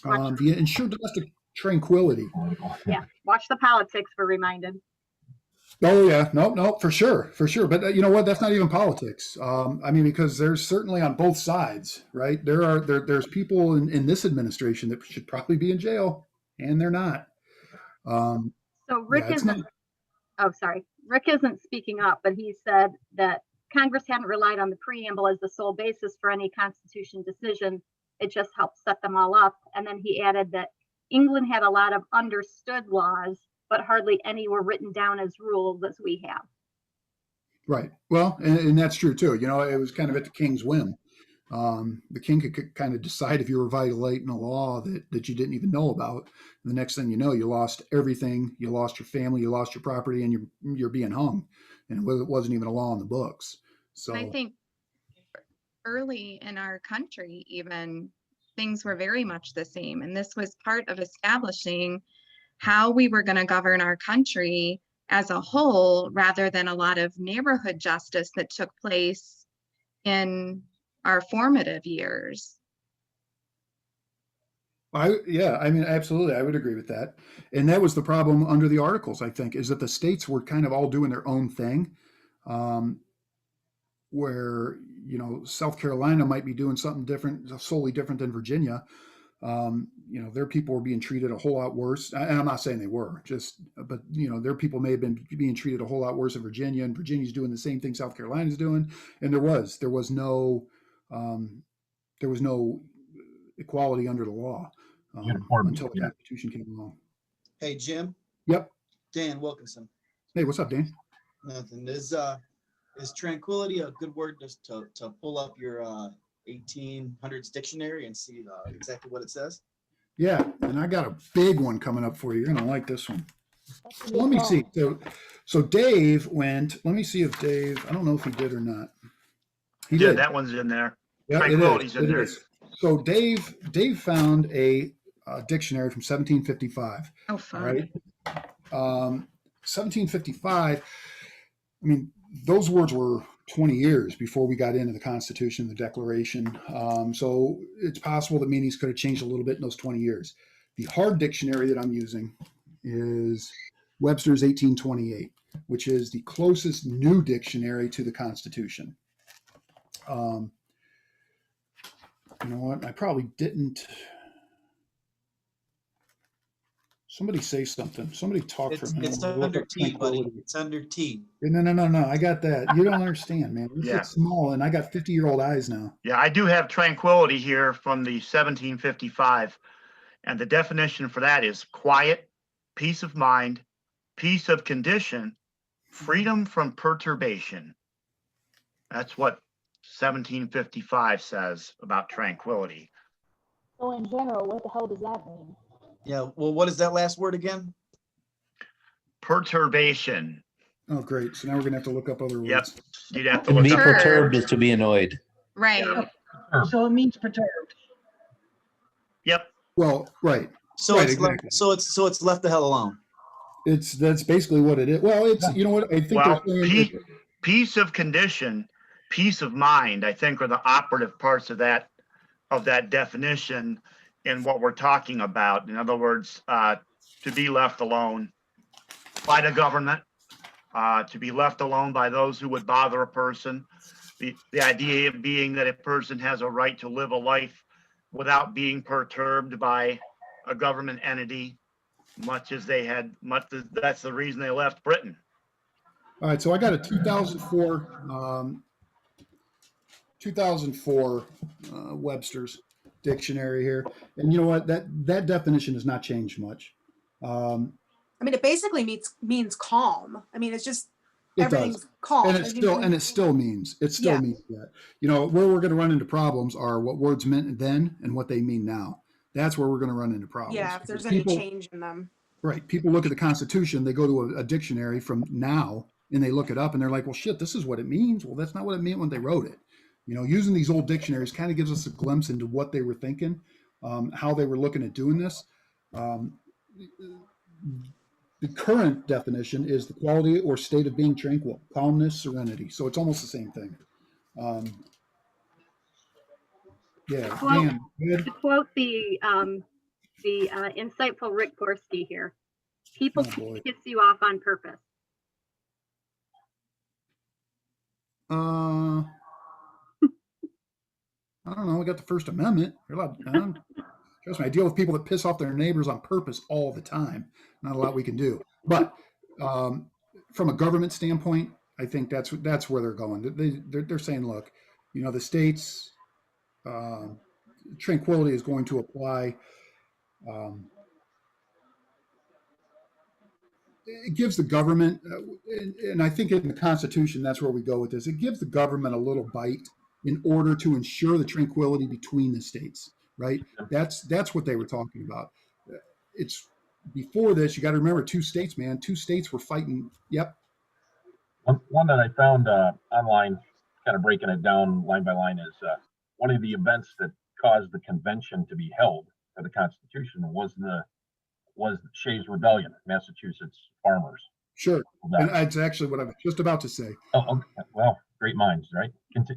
The ensure domestic tranquility. Yeah, watch the politics, we're reminded. Oh yeah, no, for sure. But you know what? That's not even politics. I mean, because there's certainly on both sides, right? There's people in this administration that should probably be in jail, and they're not. So Rick yeah, isn't. Oh, sorry. Rick isn't speaking up, but he said that Congress hadn't relied on the preamble as the sole basis for any Constitution decision. It just helped set them all up. And then he added that England had a lot of understood laws, but hardly any were written down as rules as we have. Right. Well, and that's true too. You know, it was kind of at the king's whim. The king could kind of decide if you were violating a law that you didn't even know about. And the next thing you know, you lost everything. You lost your family, you lost your property, and you're being hung. And it wasn't even a law in the books. So I think early in our country, even things were very much the same. And this was part of establishing how we were going to govern our country as a whole, rather than a lot of neighborhood justice that took place in our formative years. I mean, absolutely. I would agree with that. And that was the problem under the Articles, I think, is that the states were kind of all doing their own thing. Where, you know, South Carolina might be doing something different, solely different than Virginia. You know, their people were being treated a whole lot worse. And I'm not saying they were, but, you know, their people may have been being treated a whole lot worse in Virginia, and Virginia's doing the same thing South Carolina's doing. And there was no equality under the law until the Constitution came along. Hey, Jim. Yep. Dan Wilkinson. Hey, what's up, Dan? Nothing. Is tranquility a good word just to pull up your 1800s dictionary and see exactly what it says? Yeah, and I got a big one coming up for you. You're gonna like this one. Let me see. So Dave went. Let me see if Dave. I don't know if he did or not. He did. That one's in there. Yeah, Tranquility's in there. So Dave found a dictionary from 1755. Oh, fun. Right. 1755. I mean, those words were 20 years before we got into the Constitution, the Declaration. So it's possible that meanings could have changed a little bit in those 20 years. The hard dictionary that I'm using is Webster's 1828, which is the closest new dictionary to the Constitution. You know what? I probably didn't. Somebody say something. Somebody talk for a minute. It's under T, buddy. It's under T. No. I got that. You don't understand, man. Yeah. It's small, and I got 50-year-old eyes now. Yeah, I do have tranquility here from the 1755. And the definition for that is quiet, peace of mind, peace of condition, freedom from perturbation. That's what 1755 says about tranquility. So in general, what the hell does that mean? Yeah, well, what is that last word again? Perturbation. Oh, great. So now we're going to have to look up other words. Yep. You'd have to To look be up. perturbed is to be annoyed. Right. So it means perturbed. Yep. Well, right. So Right, it's exactly. it's left the hell alone. That's basically what it is. Well, it's, you know what, I think Well, they're saying peace of condition, peace of mind, I think are the operative parts of that definition in what we're talking about. In other words, to be left alone by the government, to be left alone by those who would bother a person. The idea being that a person has a right to live a life without being perturbed by a government entity, that's the reason they left Britain. All right, so I got a 2004 Webster's dictionary here, and you know what? That definition has not changed much. I mean, it basically means calm. I mean, it's just everything's does. calm. And it still means that. You know, where we're going to run into problems are what words meant then and what they mean now. That's where we're going to run into problems. Yeah, if there's any change in them. Right. People look at the Constitution, they go to a dictionary from now, and they look it up, and they're like, well, shit, this is what it means. Well, that's not what it meant when they wrote it. You know, using these old dictionaries kind of gives us a glimpse into what they were thinking, how they were looking at doing this. Um, the current definition is the quality or state of being tranquil, calmness, serenity. So it's almost the same thing. Yeah, Well, Dan, good. to quote the insightful Rick Gorski here, people Oh boy. piss you off on purpose. I don't know. We got the First Amendment. You're allowed. Trust me, I deal with people that piss off their neighbors on purpose all the time. Not a lot we can do. But from a government standpoint, I think that's where they're going. They're saying, look, the states tranquility is going to apply. It gives the government, and I think in the Constitution, that's where we go with this. It gives the government a little bite in order to ensure the tranquility between the states, right? That's what they were talking about. It's before this. You got to remember, two states, man. Two states were fighting. Yep. One that I found online, kind of breaking it down line by line, is one of the events that caused the convention to be held for the Constitution was Shays' Rebellion, Massachusetts farmers. Sure, and that's actually what I was just about to say. Oh, okay. Well, great minds, right?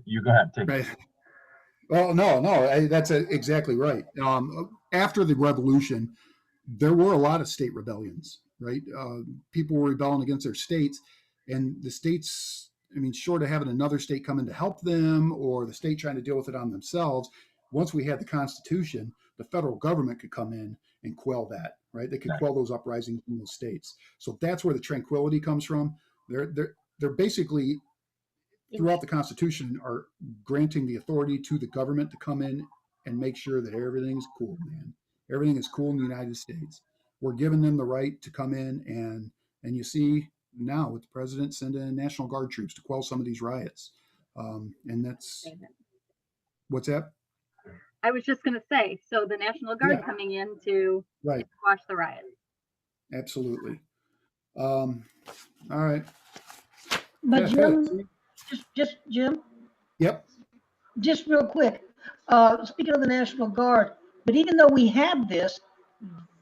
You go ahead, take it. Well, no, that's exactly right. After the revolution, there were a lot of state rebellions, right? People were rebelling against their states, and the states, I mean, short of having another state come in to help them or the state trying to deal with it on themselves, once we had the Constitution, the federal government could come in and quell that, right? They could quell those uprisings in those states. So that's where the tranquility comes from. They're basically throughout the Constitution are granting the authority to the government to come in and make sure that everything's cool, man. Everything is cool in the United States. We're giving them the right to come in and you see now with the president sending in National Guard troops to quell some of these riots. And that's what's that? I was just going to say, so the National Guard coming in to squash the riots. Absolutely. All right. But Jim, just Jim. Yep. Just real quick. Speaking of the National Guard, but even though we have this,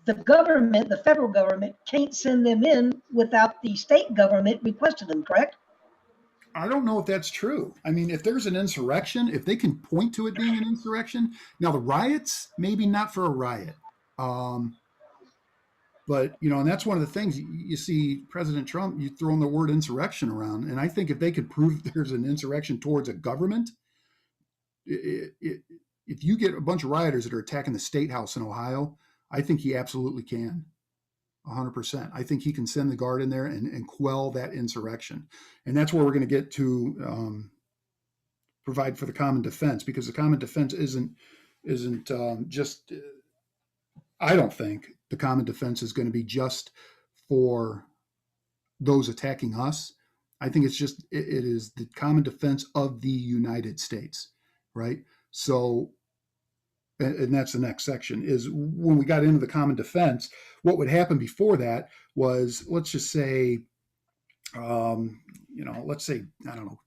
the government, the federal government, can't send them in without the state government requesting them, correct? I don't know if that's true. I mean, if there's an insurrection, if they can point to it being an insurrection, now the riots, maybe not for a riot. But, and that's one of the things you see President Trump, you throwing the word insurrection around. And I think if they could prove there's an insurrection towards a government, if you get a bunch of rioters that are attacking the state house in Ohio, I think he absolutely can. 100%. I think he can send the guard in there and quell that insurrection. And that's where we're going to get to provide for the common defense, because the common defense isn't just, I don't think the common defense is going to be just for those attacking us. I think it's just, it is the common defense of the United States, right? So, and that's the next section, is when we got into the common defense, what would happen before that was, let's just say, let's say, I don't know,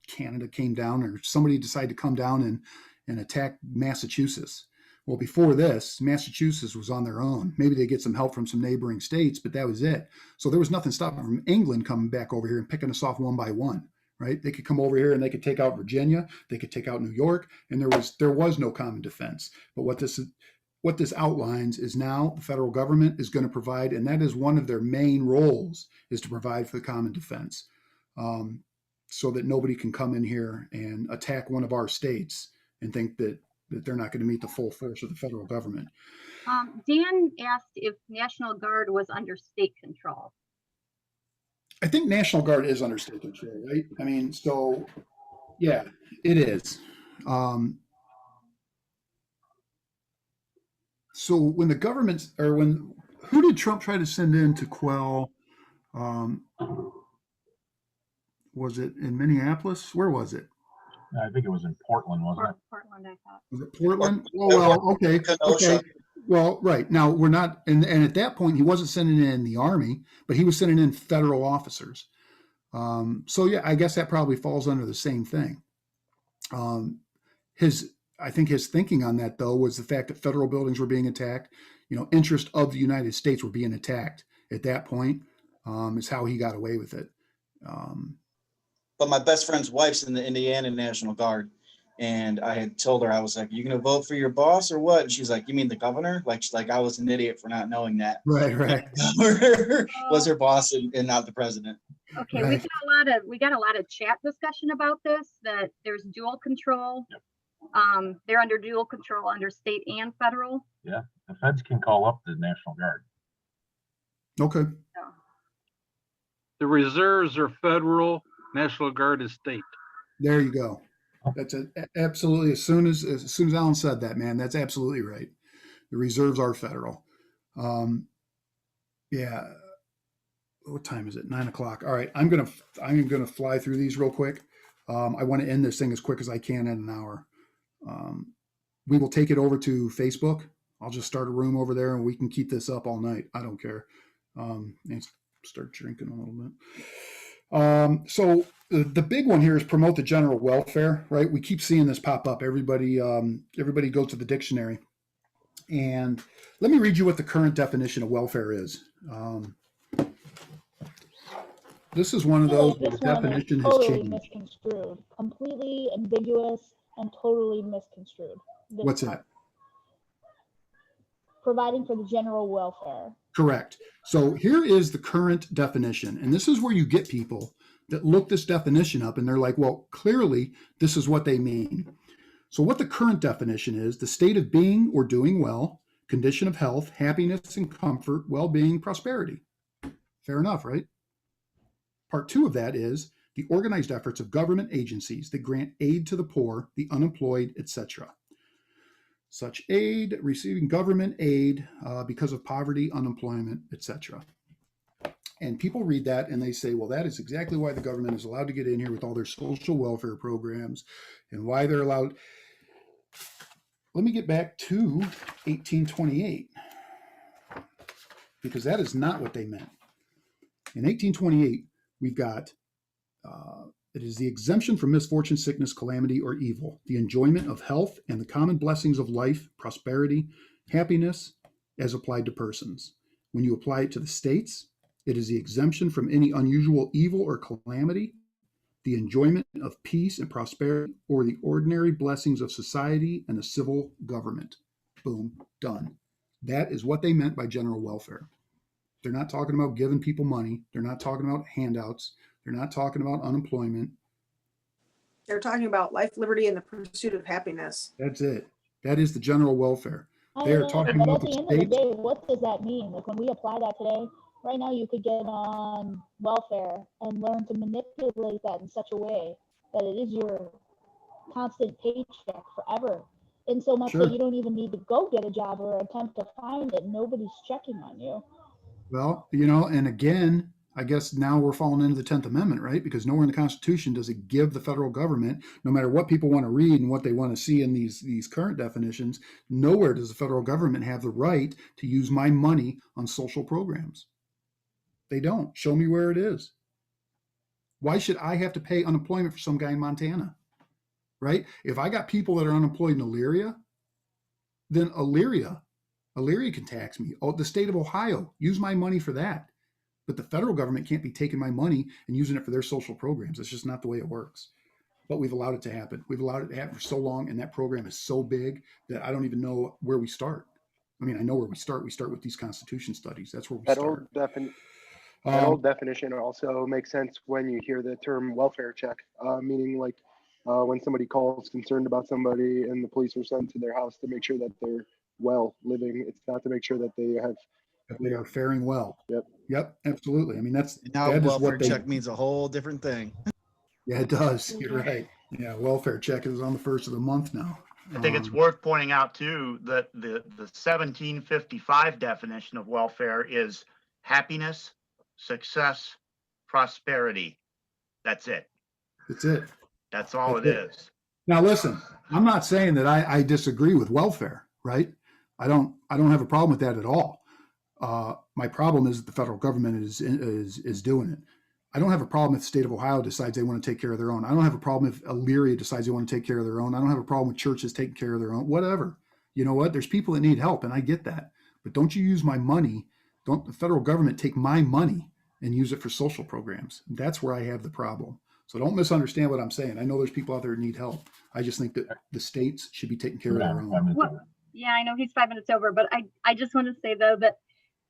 Canada came down or somebody decided to come down and attack Massachusetts. Well, before this, Massachusetts was on their own. Maybe they get some help from some neighboring states, but that was it. So there was nothing stopping them from England coming back over here and picking us off one by one. Right? They could come over here and they could take out Virginia, they could take out New York, and there was no common defense. But what this outlines is now the federal government is going to provide, and that is one of their main roles, is to provide for the common defense, so that nobody can come in here and attack one of our states and think that they're not going to meet the full force of the federal government. Dan asked if National Guard was under state control. I think National Guard is under state control, right? I mean, so yeah, it is. So when the government, who did Trump try to send in to quell? Was it in Minneapolis? Where was it? I think it was in Portland, wasn't it? Portland, I thought. Was it Portland? Oh, well, okay. Well, right. Now we're not, and at that point he wasn't sending in the army, but he was sending in federal officers. So yeah, I guess that probably falls under the same thing. I think his thinking on that though was the fact that federal buildings were being attacked. interest of the United States were being attacked at that point, is how he got away with it. But my best friend's wife's in the Indiana National Guard. And I had told her, I was like, "You gonna vote for your boss or what?" And she's like, "You mean the governor?" Like I was an idiot for not knowing that. Right. The governor was her boss and not the president. Okay, Right. we got a lot of chat discussion about this, that there's dual control. They're under dual control under state and federal. Yeah, the feds can call up the National Guard. Okay. The reserves are federal, National Guard is state. There you go. That's absolutely, as soon as Alan said that, man, that's absolutely right. The reserves are federal. Yeah. What time is it? 9:00. All right. I'm gonna fly through these real quick. I want to end this thing as quick as I can in an hour. We will take it over to Facebook. I'll just start a room over there and we can keep this up all night. I don't care. And start drinking a little bit. So the big one here is promote the general welfare, right? We keep seeing this pop up. Everybody go to the dictionary. And let me read you what the current definition of welfare is. This is one of those where the definition has totally changed. misconstrued, completely ambiguous and totally misconstrued. What's that? Providing for the general welfare. Correct. So here is the current definition. And this is where you get people that look this definition up and they're like, well, clearly this is what they mean. So what the current definition is: the state of being or doing well, condition of health, happiness and comfort, well-being, prosperity. Fair enough, right? Part 2 of that is the organized efforts of government agencies that grant aid to the poor, the unemployed, etc. Such aid, receiving government aid because of poverty, unemployment, etc. And people read that and they say, well, that is exactly why the government is allowed to get in here with all their social welfare programs and why they're allowed. Let me get back to 1828, because that is not what they meant. In 1828, we've got, it is the exemption from misfortune, sickness, calamity, or evil, the enjoyment of health and the common blessings of life, prosperity, happiness, as applied to persons. When you apply it to the states, it is the exemption from any unusual evil or calamity, the enjoyment of peace and prosperity, or the ordinary blessings of society and a civil government. Boom, done. That is what they meant by general welfare. They're not talking about giving people money. They're not talking about handouts. They're not talking about unemployment. They're talking about life, liberty, and the pursuit of happiness. That's it. That is the general welfare. I They are know, talking but about at the the end of the states. day, what does that mean? Like when we apply that today, right now you could get on welfare and learn to manipulate that in such a way that it is your constant paycheck forever. And so much Sure. that you don't even need to go get a job or attempt to find it. Nobody's checking on you. Well, and again, I guess now we're falling into the 10th Amendment, right? Because nowhere in the Constitution does it give the federal government, no matter what people want to read and what they want to see in these current definitions, nowhere does the federal government have the right to use my money on social programs. They don't. Show me where it is. Why should I have to pay unemployment for some guy in Montana, right? If I got people that are unemployed in Elyria, then Elyria can tax me. Oh, the state of Ohio, use my money for that. But the federal government can't be taking my money and using it for their social programs. It's just not the way it works. But we've allowed it to happen. We've allowed it to happen for so long, and that program is so big that I don't even know where we start. I mean, I know where we start. We start with these Constitution studies. That's where we start. That old definition also makes sense when you hear the term welfare check, meaning like when somebody calls concerned about somebody and the police are sent to their house to make sure that they're well living. It's not to make sure that they have. That they are faring well. Yep, absolutely. I mean, that Now is welfare what they check means a whole different thing. Yeah, it does. You're right. Yeah, welfare check is on the first of the month now. I think it's worth pointing out too that the 1755 definition of welfare is happiness, success, prosperity. That's it. That's it. That's all That's it it. is. Now, listen, I'm not saying that I disagree with welfare, right? I don't have a problem with that at all. My problem is that the federal government is doing it. I don't have a problem if the state of Ohio decides they want to take care of their own. I don't have a problem if Elyria decides they want to take care of their own. I don't have a problem with churches taking care of their own, whatever. You know what? There's people that need help, and I get that. but don't you use my money. Don't the federal government take my money and use it for social programs. That's where I have the problem. So don't misunderstand what I'm saying. I know there's people out there who need help. I just think that the states should be taking care of their own. Well, yeah, I know he's 5 minutes over, but I just want to say though that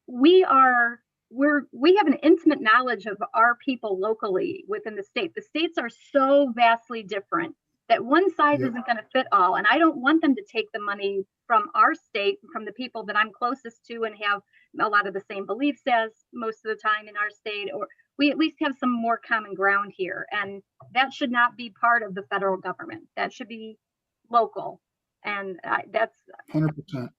we have an intimate knowledge of our people locally within the state. The states are so vastly different that one size isn't going to fit all. And I don't want them to take the money from our state, from the people that I'm closest to and have a lot of the same beliefs as most of the time in our state, or we at least have some more common ground here. And that should not be part of the federal government. That should be local. And that's 100%.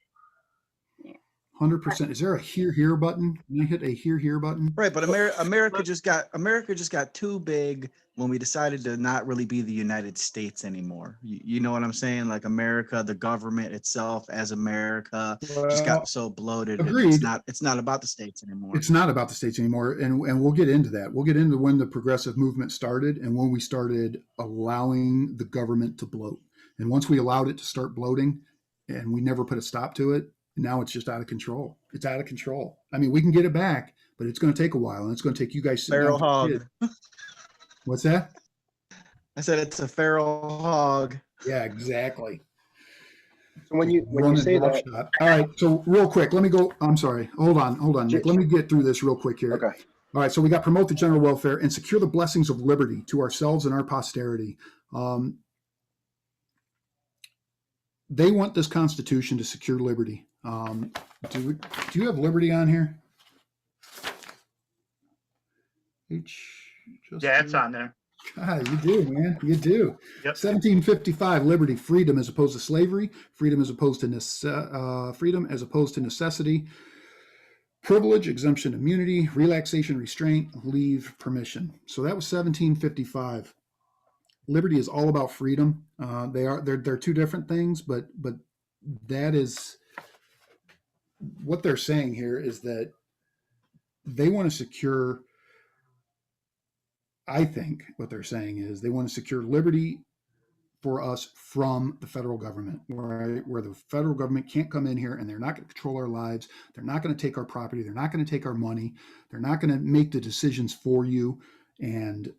100%. Is there a here button? Can I hit a here button? Right, but America just got too big when we decided to not really be the United States anymore. You know what I'm saying? Like America, the government itself as America just got so bloated. Agreed. It's not about the states anymore. It's not about the states anymore, and we'll get into that. We'll get into when the progressive movement started and when we started allowing the government to bloat. And once we allowed it to start bloating, and we never put a stop to it. Now it's just out of control. It's out of control. I mean, we can get it back, but it's going to take a while, and it's going to take you guys. Feral hog. What's that? I said it's a feral hog. Yeah, exactly. So when you say that, all right. So real quick, let me go. I'm sorry. Hold on, Nick. Let me get through this real quick here. Okay. All right. So we got promote the general welfare and secure the blessings of liberty to ourselves and our posterity. They want this Constitution to secure liberty. Do you have liberty on here? Yeah, it's on there. God, you do, man. You do. Yep. 1755, liberty, freedom as opposed to slavery, freedom as opposed to necessity, privilege, exemption, immunity, relaxation, restraint, leave, permission. So that was 1755. Liberty is all about freedom. They're two different things, but that is what they're saying here is that they want to secure. I think what they're saying is they want to secure liberty for us from the federal government, where the federal government can't come in here and they're not going to control our lives. They're not going to take our property. They're not going to take our money. They're not going to make the decisions for you. And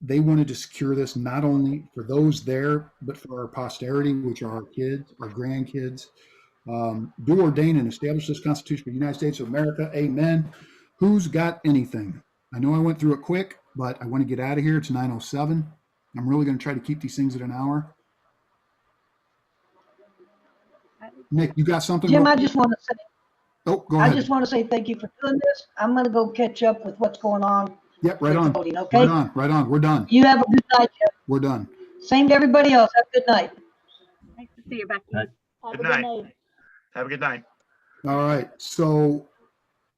they wanted to secure this not only for those there, but for our posterity, which are our kids, our grandkids. Do ordain and establish this Constitution for the United States of America. Amen. Who's got anything? I know I went through it quick, but I want to get out of here. It's 9:07. I'm really going to try to keep these things at an hour. Nick, you got something? Jim, I just want to say. Oh, go ahead. I just want to say thank you for doing this. I'm going to go catch up with what's going on. Yep, right on. Voting, okay? Right on. We're done. You have a good night, Jim. We're done. Same to everybody else. Have a good night. Nice to see you, Becky. Good night. Have a good night. All right. So,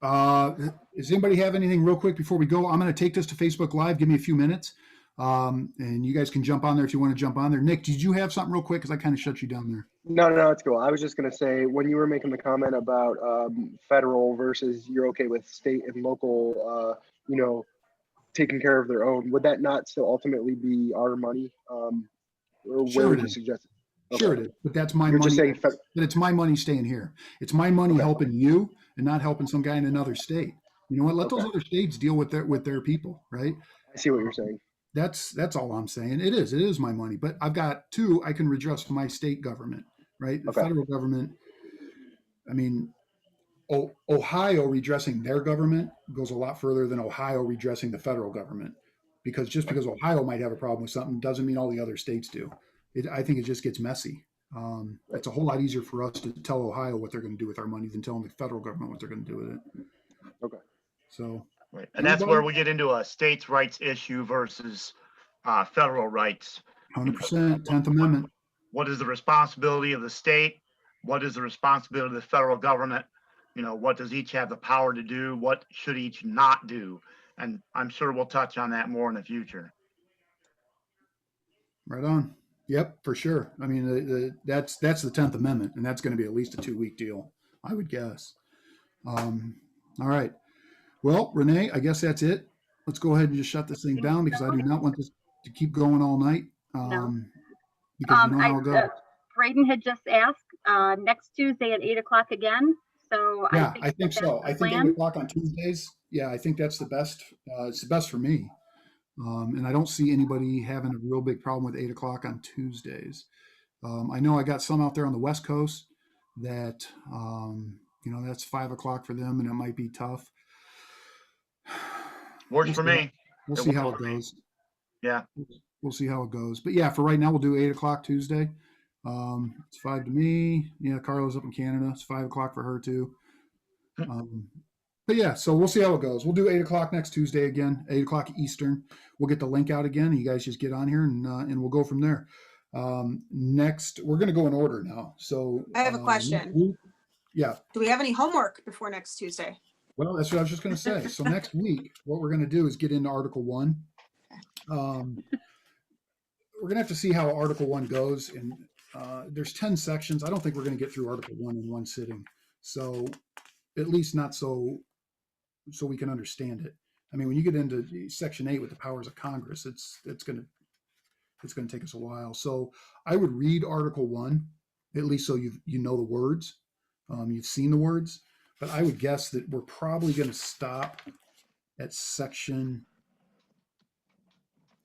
does anybody have anything real quick before we go? I'm going to take this to Facebook Live. Give me a few minutes. And you guys can jump on there if you want to jump on there. Nick, did you have something real quick? Because I kind of shut you down there. No, it's cool. I was just going to say, when you were making the comment about federal versus you're okay with state and local, taking care of their own, would that not still ultimately be our money? Or Sure where would it you is. suggest it? Sure it is, but that's my You're money. just saying But it's my money staying here. It's my money helping you and not helping some guy in another state. You know what? Let those other states deal with their people, right? I see what you're saying. That's all I'm saying. It is my money, but I've got two I can redress to my state government, right? The federal government. I mean, Ohio redressing their government goes a lot further than Ohio redressing the federal government, because just because Ohio might have a problem with something doesn't mean all the other states do. I think it just gets messy. It's a whole lot easier for us to tell Ohio what they're going to do with our money than telling the federal government what they're going to do with it. Okay. So, right. And that's where we get into a states' rights issue versus federal rights. 100%, 10th Amendment. What is the responsibility of the state? What is the responsibility of the federal government? What does each have the power to do? What should each not do? And I'm sure we'll touch on that more in the future. Right on. Yep, for sure. I mean, that's the 10th Amendment, and that's going to be at least a 2-week deal, I would guess. All right. Well, Renee, I guess that's it. Let's go ahead and just shut this thing down because I do not want this to keep going all night. Because you know how it'll go. Braden had just asked, next Tuesday at 8 o'clock again. So Yeah, I think that's so. the I think 8 plan. o'clock on Tuesdays. Yeah, I think that's the best. It's the best for me. And I don't see anybody having a real big problem with 8 o'clock on Tuesdays. I know I got some out there on the West Coast that, that's 5 o'clock for them and it might be tough. Works We'll for see me. We'll It see how works it for me. goes. Yeah. We'll see how it goes. But yeah, for right now, we'll do 8 o'clock Tuesday. It's 5 to me. Yeah, Carla's up in Canada. It's 5 o'clock for her too. But yeah, so we'll see how it goes. We'll do 8 o'clock next Tuesday again, 8 o'clock Eastern. We'll get the link out again. You guys just get on here and we'll go from there. Next, we're going to go in order now. So I have a question. Yeah. Do we have any homework before next Tuesday? Well, that's what I was just going to say. So next week, what we're going to do is get into Article 1. We're going to have to see how Article 1 goes. And there's 10 sections. I don't think we're going to get through Article 1 in one sitting. So at least not so we can understand it. I mean, when you get into Section 8 with the powers of Congress, it's going to take us a while. So I would read Article 1, at least so you know the words. You've seen the words. But I would guess that we're probably going to stop at Section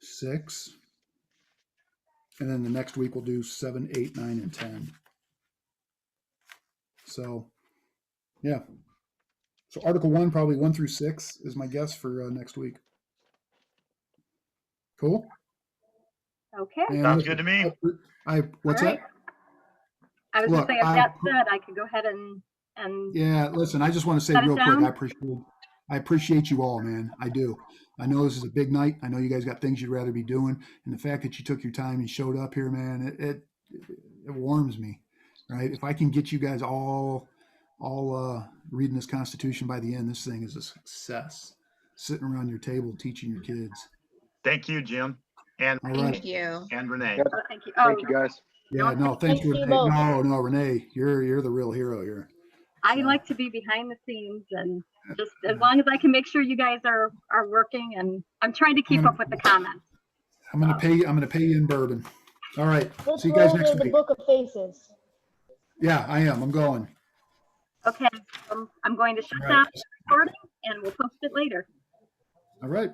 6. And then the next week we'll do 7, 8, 9, and 10. So, yeah. So Article 1, probably 1 through 6 is my guess for next week. Cool. Okay. And Sounds good to me. What's All right. that? I was Look, just saying, if that said, I could go ahead and yeah, listen, I just want to say shut it real quick, down. I appreciate you all, man. I do. I know this is a big night. I know you guys got things you'd rather be doing. And the fact that you took your time and showed up here, man, it warms me, right? If I can get you guys all reading this Constitution by the end, this thing is a success. Sitting around your table teaching your kids. Thank you, Jim. And All right. Thank you. And Renee. Yep. Thank you. Thank you, guys. Yeah, no, thanks, Thank you Renee. both. No, Renee, you're the real hero here. I like to be behind the scenes and just as long as I can make sure you guys are working, and I'm trying to keep up with the comments. I'm gonna pay you in bourbon. All right. Let's See you go guys over next the week. Book of Faces. Yeah, I am. I'm going. Okay, I'm going to shut All down right. the recording and we'll post it later. All right.